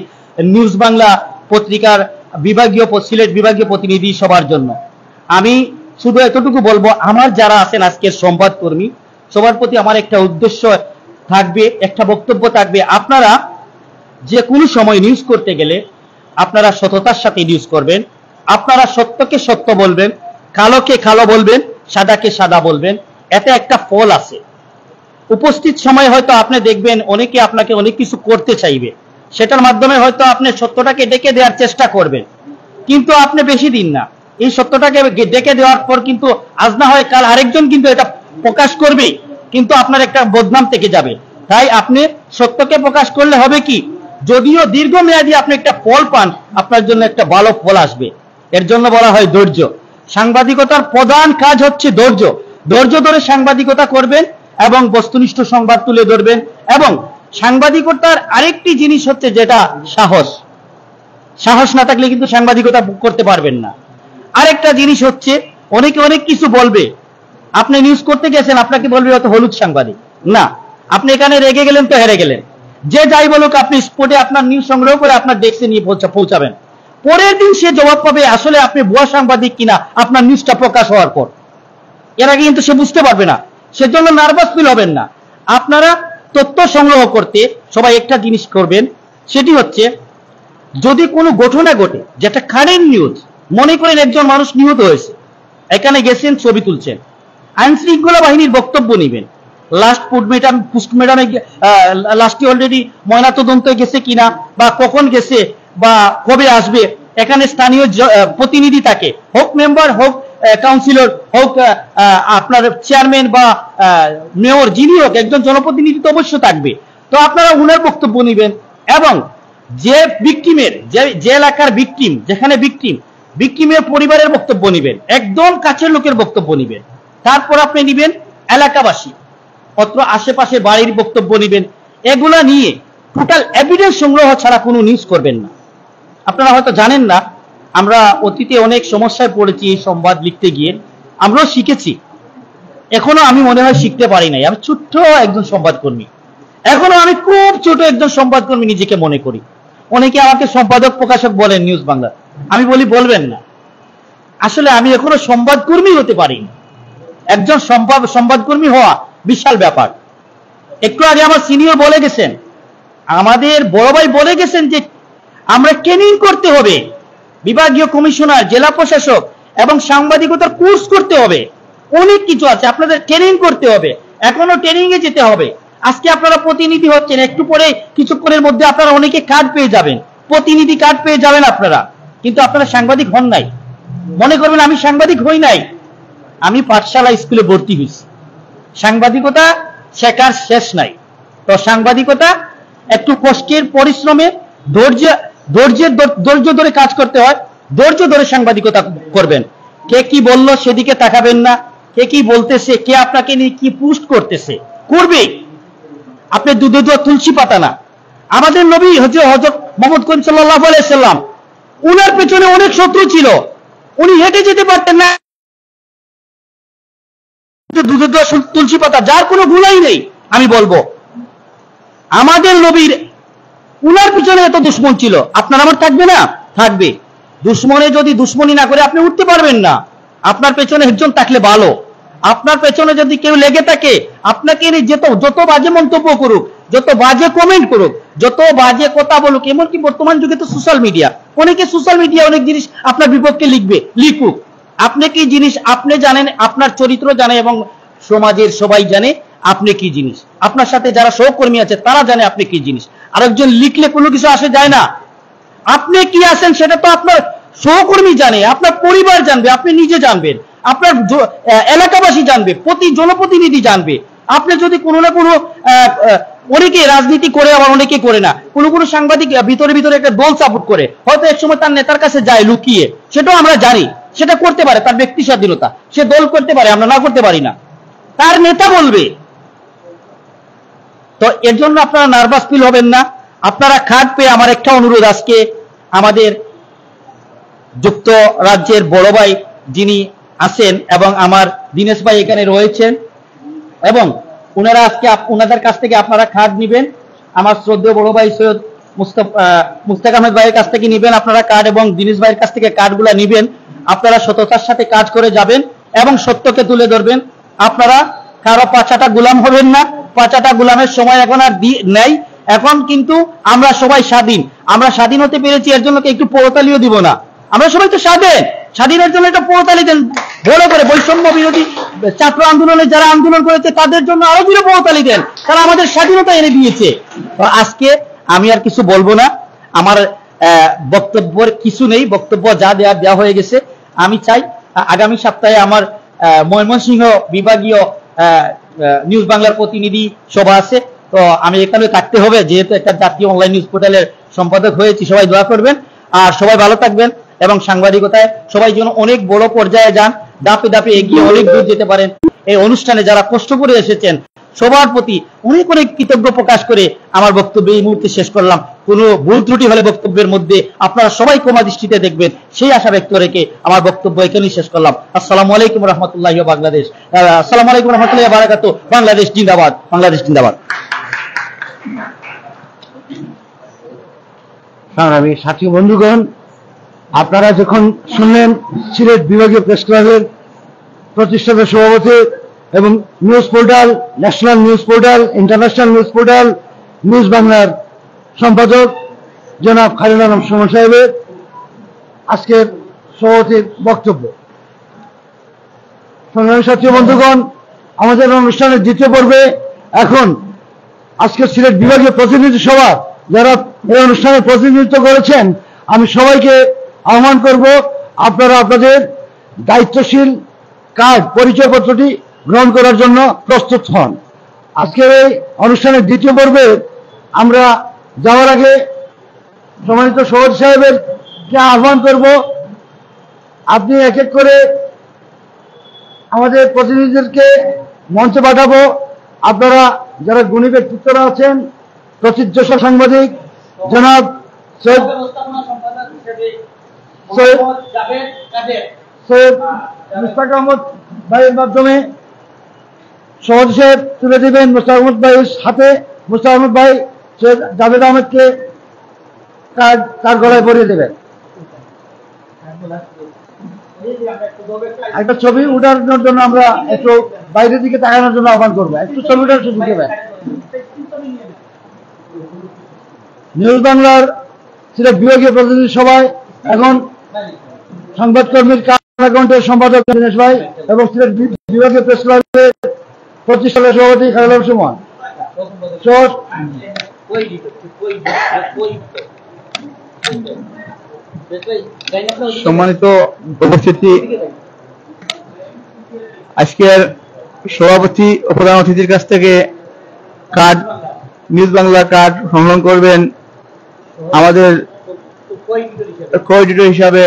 নিউজ বাংলা পত্রিকার সিলেট বিভাগীয় প্রতিনিধি সবার জন্য। আমি শুধু এতটুকু বলবো, আমার যারা আছেন আজকের সংবাদকর্মী, সবার প্রতি আমার একটা উদ্দেশ্য থাকবে, একটা বক্তব্য থাকবে। আপনারা যে কোনো সময় নিউজ করতে গেলে আপনারা সততার সাথে নিউজ করবেন, আপনারা সত্যকে সত্য বলবেন, কালোকে কালো বলবেন, সাদাকে সাদা বলবেন। এতে একটা ফল আছে। উপস্থিত সময় হয়তো আপনি দেখবেন অনেকে আপনাকে অনেক কিছু করতে চাইবে, সেটার মাধ্যমে হয়তো আপনি সত্যটাকে ডেকে দেওয়ার চেষ্টা করবেন, কিন্তু আপনি বেশি দিন না, এই সত্যটাকে ডেকে দেওয়ার পর কিন্তু আজ না হয় কাল আরেকজন কিন্তু এটা প্রকাশ করবে, কিন্তু আপনার একটা বদনাম থেকে যাবে। তাই আপনি সত্যকে প্রকাশ করলে হবে কি, যদিও দীর্ঘমেয়াদী আপনি একটা ফল পান, আপনার জন্য একটা ভালো ফল আসবে। এর জন্য বলা হয় ধৈর্য। সাংবাদিকতার প্রধান কাজ হচ্ছে ধৈর্য। ধৈর্য ধরে সাংবাদিকতা করবেন এবং বস্তুনিষ্ঠ সংবাদ তুলে ধরবেন। এবং সাংবাদিকতার আরেকটি জিনিস হচ্ছে যেটা সাহস। সাহস না থাকলে কিন্তু সাংবাদিকতা করতে পারবেন না। আরেকটা জিনিস হচ্ছে অনেকে অনেক কিছু বলবে, আপনি নিউজ করতে গেছেন, আপনাকে বলবে হয়তো হলুদ সাংবাদিক। না, আপনি এখানে রেগে গেলেন তো হেরে গেলেন। যে যাই বলুক, আপনি স্পটে আপনার নিউজ সংগ্রহ করে আপনার ডেস্কে নিয়ে পৌঁছাবেন। পরের দিন সে জবাব পাবে আসলে আপনি ভুয়া সাংবাদিক কিনা আপনার নিউজটা প্রকাশ হওয়ার পর। এর আগে কিন্তু সে বুঝতে পারবে না। সেজন্য নার্ভাস ফিল হবেন না। আপনারা তথ্য সংগ্রহ করতে সবাই একটা জিনিস করবেন, সেটি হচ্ছে যদি কোনো ঘটনা ঘটে যেটা কারেন্ট নিউজ, মনে করেন একজন মানুষ নিহত হয়েছে, এখানে গেছেন, ছবি তুলছেন, আইন শৃঙ্খলা বাহিনীর বক্তব্য নেবেন। পোস্টমর্টমে লাস্টে অলরেডি ময়নাতদন্তে গেছে কিনা, বা কখন গেছে, বা কবে আসবে, এখানে স্থানীয় প্রতিনিধি থাকে, হোক মেম্বার, হোক কাউন্সিলর, হোক আপনার চেয়ারম্যান বা মেয়র, যিনি হোক, একজন জনপ্রতিনিধি তো অবশ্য থাকবে। তো আপনারা উনার বক্তব্য নেবেন এবং যে ভিকটিমের, যে এলাকার ভিকটিম, যেখানে ভিকটিমের পরিবারের বক্তব্য নেবেন, একদম কাছের লোকের বক্তব্য নেবেন। তারপর আপনি নেবেন এলাকাবাসী, অত্র আশেপাশে বাড়ির বক্তব্য নেবেন। এগুলা নিয়ে টোটাল এভিডেন্স সংগ্রহ ছাড়া কোনো নিউজ করবেন না। আপনারা হয়তো জানেন না, আমরা অতীতে অনেক সমস্যায় পড়েছি এই সংবাদ লিখতে গিয়ে। আমরাও শিখেছি, এখনো আমি মনে হয় শিখতে পারি নাই। আমি ছোট্ট একজন সংবাদকর্মী, এখনো আমি খুব ছোট একজন সংবাদকর্মী নিজেকে মনে করি। অনেকে আমাকে সম্পাদক প্রকাশক বলেন নিউজ বাংলা। আমি বলি বলবেন না, আসলে আমি এখনো সংবাদকর্মী হতে পারিনি। একজন সংবাদকর্মী হওয়া বিশাল ব্যাপার। একটু আগে আমার সিনিয়র বলে গেছেন, আমাদের বড় ভাই বলে গেছেন যে আমরা ট্রেনিং করতে হবে, বিভাগীয় কমিশনার, জেলা প্রশাসক এবং সাংবাদিকতার কোর্স করতে হবে। অনেক কিছু আছে, আপনাদের ট্রেনিং করতে হবে, এখনো ট্রেনিং এ যেতে হবে। আজকে আপনারা প্রতিনিধি হচ্ছেন, একটু পরে কিছুক্ষণের মধ্যে আপনারা অনেকে কার্ড পেয়ে যাবেন, প্রতিনিধি কার্ড পেয়ে যাবেন আপনারা, কিন্তু আপনারা সাংবাদিক হন নাই। মনে করবেন আমি সাংবাদিক হই নাই, আমি পাঠশালা স্কুলে ভর্তি হয়েছি। সাংবাদিকতা শেখার শেষ নাই। তো সাংবাদিকতা একটু কষ্টের, পরিশ্রমে, ধৈর্য ধরে কাজ করতে হয়। ধৈর্য ধরে সাংবাদিকতা করবেন। কে কি বললো সেদিকে তাকাবেন না, কে কি বলতেছে, কে আপনাকে নিয়ে কি পোস্ট করতেছে, করবে। আপনি দুধে দুয়া তুলসী পাতা না। আমাদের নবী হযরত মুহাম্মদ সাল্লাল্লাহু আলাইহি সাল্লাম, উনার পেছনে অনেক শত্রু ছিল, উনি হেঁটে যেতে পারতেন না। দুধে দুয়া তুলসী পাতা, যার কোনো গুণাই নেই। আমি বলবো আমাদের নবীর, উনার পিছনে এত দুশ্মন ছিল, আপনার আমার থাকবে না? থাকবে। দুশ্মনে যদি দুশ্মনী না করে আপনি উঠতে পারবেন না। আপনার পেছনে একজন থাকলে ভালো। আপনার পেছনে যদি কেউ লেগে থাকে, আপনাকে যত বাজে মন্তব্য করুক, যত বাজে কমেন্ট করুক, যত বাজে কথা বলুক, এমনকি বর্তমান যুগে তো সোশ্যাল মিডিয়া, অনেকে সোশ্যাল মিডিয়া অনেক জিনিস আপনার বিপক্ষে লিখুক। আপনি কি জিনিস আপনি জানেন, আপনার চরিত্র জানে এবং সমাজের সবাই জানে আপনি কি জিনিস। আপনার সাথে যারা সহকর্মী আছে তারা জানে আপনি কি জিনিস। আরেকজন লিখলে কোনো কিছু আসে যায় না। আপনি কি আছেন সেটা তো আপনার সহকর্মী জানে, আপনার পরিবার জানবে, আপনি নিজে জানবেন, আপনার এলাকাবাসী জানবে, জনপ্রতিনিধি জানবে। আপনি যদি কোনো না কোনো, অনেকে রাজনীতি করে আবার অনেকে করে না, কোনো সাংবাদিক ভিতরে একটা দল সাপোর্ট করে, হয়তো একসময় তার নেতার কাছে যায় লুকিয়ে, সেটাও আমরা জানি। সেটা করতে পারে, তার ব্যক্তি স্বাধীনতা, সে দল করতে পারে, আমরা না করতে পারি না। তার নেতা বলবে। তো এর জন্য আপনারা নার্ভাস ফিল হবেন না। আপনারা কার্ড পেয়ে, আমার একটা অনুরোধ, আজকে আমাদের যুক্তরাজ্যের বড় ভাই যিনি আছেন এবং আমার দীনেশ ভাই এখানে রয়েছেন, এবং ওনারা আজকে ওনাদের কাছ থেকে আপনারা কার্ড নেবেন। আমার শ্রদ্ধেয় বড় ভাই সৈয়দ মুস্তাক আহমেদ ভাইয়ের কাছ থেকে নেবেন আপনারা কার্ড, এবং দীনেশ ভাইয়ের কাছ থেকে কার্ডগুলা নেবেন। আপনারা সততার সাথে কাজ করে যাবেন এবং সত্যকে তুলে ধরবেন। আপনারা কারো পাচাটা গোলাম হবেন না। পাচাটা গোলামের সময় এখন আর নেই। এখন কিন্তু আমরা সবাই স্বাধীন। আমরা স্বাধীন হতে পেরেছি, এর জন্য একটু পরতালিও দিব না। আমরা সবাই তো স্বাধীনের জন্য একটা পরতালি দেন বড় করে। বৈষম্য বিরোধী ছাত্র আন্দোলনে যারা আন্দোলন করেছে তাদের জন্য আরো দূরে পরতালি দেন, তারা আমাদের স্বাধীনতা এনে দিয়েছে। আজকে আমি আর কিছু বলবো না, আমার বক্তব্যের কিছু নেই, বক্তব্য যা দেওয়া হয়ে গেছে। আমি চাই আগামী সপ্তাহে আমার ময়মনসিংহ বিভাগীয় নিউজ বাংলার প্রতিনিধি সভা আছে, তো আমি এখানে থাকতে হবে, যেহেতু একটা জাতীয় অনলাইন নিউজ পোর্টালের সম্পাদক হয়েছি। সবাই দোয়া করবেন, আর সবাই ভালো থাকবেন, এবং সাংবাদিকতায় সবাই যেন অনেক বড় পর্যায়ে যান, ধাপে ধাপে এগিয়ে অনেক দূর যেতে পারেন। এই অনুষ্ঠানে যারা কষ্ট করে এসেছেন সবার প্রতি অনেক অনেক কৃতজ্ঞ প্রকাশ করে আমার বক্তব্য এই মুহূর্তে শেষ করলাম। কোনো ভুল ত্রুটি হলে বক্তব্যের মধ্যে আপনারা সবাই ক্ষমা দৃষ্টিতে দেখবেন, সেই আশা ব্যক্ত রেখে আমার বক্তব্য এখানেই শেষ করলাম। আসসালামু আলাইকুম রহমতুল্লাহি ওয়া বাংলাদেশ। আসসালামু আলাইকুম রহমতুল্লাহি ওয়া বারাকাতুহু। বাংলাদেশ জিন্দাবাদ, বাংলাদেশ জিন্দাবাদ। আমি সাথী বন্ধুগণ, আপনারা যখন শুনলেন সিলেট বিভাগীয় প্রেস ক্লাবের প্রতিষ্ঠাতা সভাপতি এবং news portal, national news portal, international news portal, news বাংলার সম্পাদক জনাব খালিল আলম সুমন সাহেবের আজকের সভাপতির বক্তব্য। সংগ্রামী সাথী বন্ধুগণ, আমাদের অনুষ্ঠানের দ্বিতীয় পর্বে এখন আজকের সিলেট বিভাগীয় প্রতিনিধি সভা যারা এই অনুষ্ঠানে প্রতিনিধিত্ব করেছেন, আমি সবাইকে আহ্বান করব আপনারা আপনাদের দায়িত্বশীল কার্ড, পরিচয়পত্রটি গ্রহণ করার জন্য প্রস্তুত হন। আজকের এই অনুষ্ঠানের দ্বিতীয় পর্বে আমরা যাওয়ার আগে সম্মানিত সভাপতি সাহেবের আহ্বান করব, আপনি এক এক করে আমাদের প্রতিনিধিদেরকে মঞ্চে পাঠাবো। আপনারা যারা গুণী ব্যক্তিত্বরা আছেন, প্রসিদ্ধ সাংবাদিক জনাব সৈয়দ মুস্তাক আহমদ ভাইয়ের মাধ্যমে সভাপতি সাহেব তুলে দিবেন মুস্তাক আহমদ ভাইয়ের হাতে। মুস্তাক আহমদ ভাই সৈয়দ জাভেদ আহমেদকে তার গলায় পরিয়ে দেবেন। একটা ছবি উঠানোর জন্য আমরা একটু বাইরের দিকে তাকানোর জন্য আহ্বান করবো, একটু ছবি উঠার সুযোগ দেবেন। নিউজ বাংলার সিলেট বিভাগীয় প্রতিনিধি সভায় এখন সংবাদকর্মীর কার্যক্রমের সম্পাদক দিনেশ ভাই এবং সিলেট বিভাগীয় প্রেস ক্লাবের প্রতিষ্ঠাতা সভাপতি খালিল আলম সুমন। সম্মানিত উপস্থিতি, আজকের সভাপতি ও প্রধান অতিথির কাছ থেকে কার্ড, নিউজ বাংলা কার্ড সংগ্রহ করবেন আমাদের কোঅর্ডিনেটর হিসাবে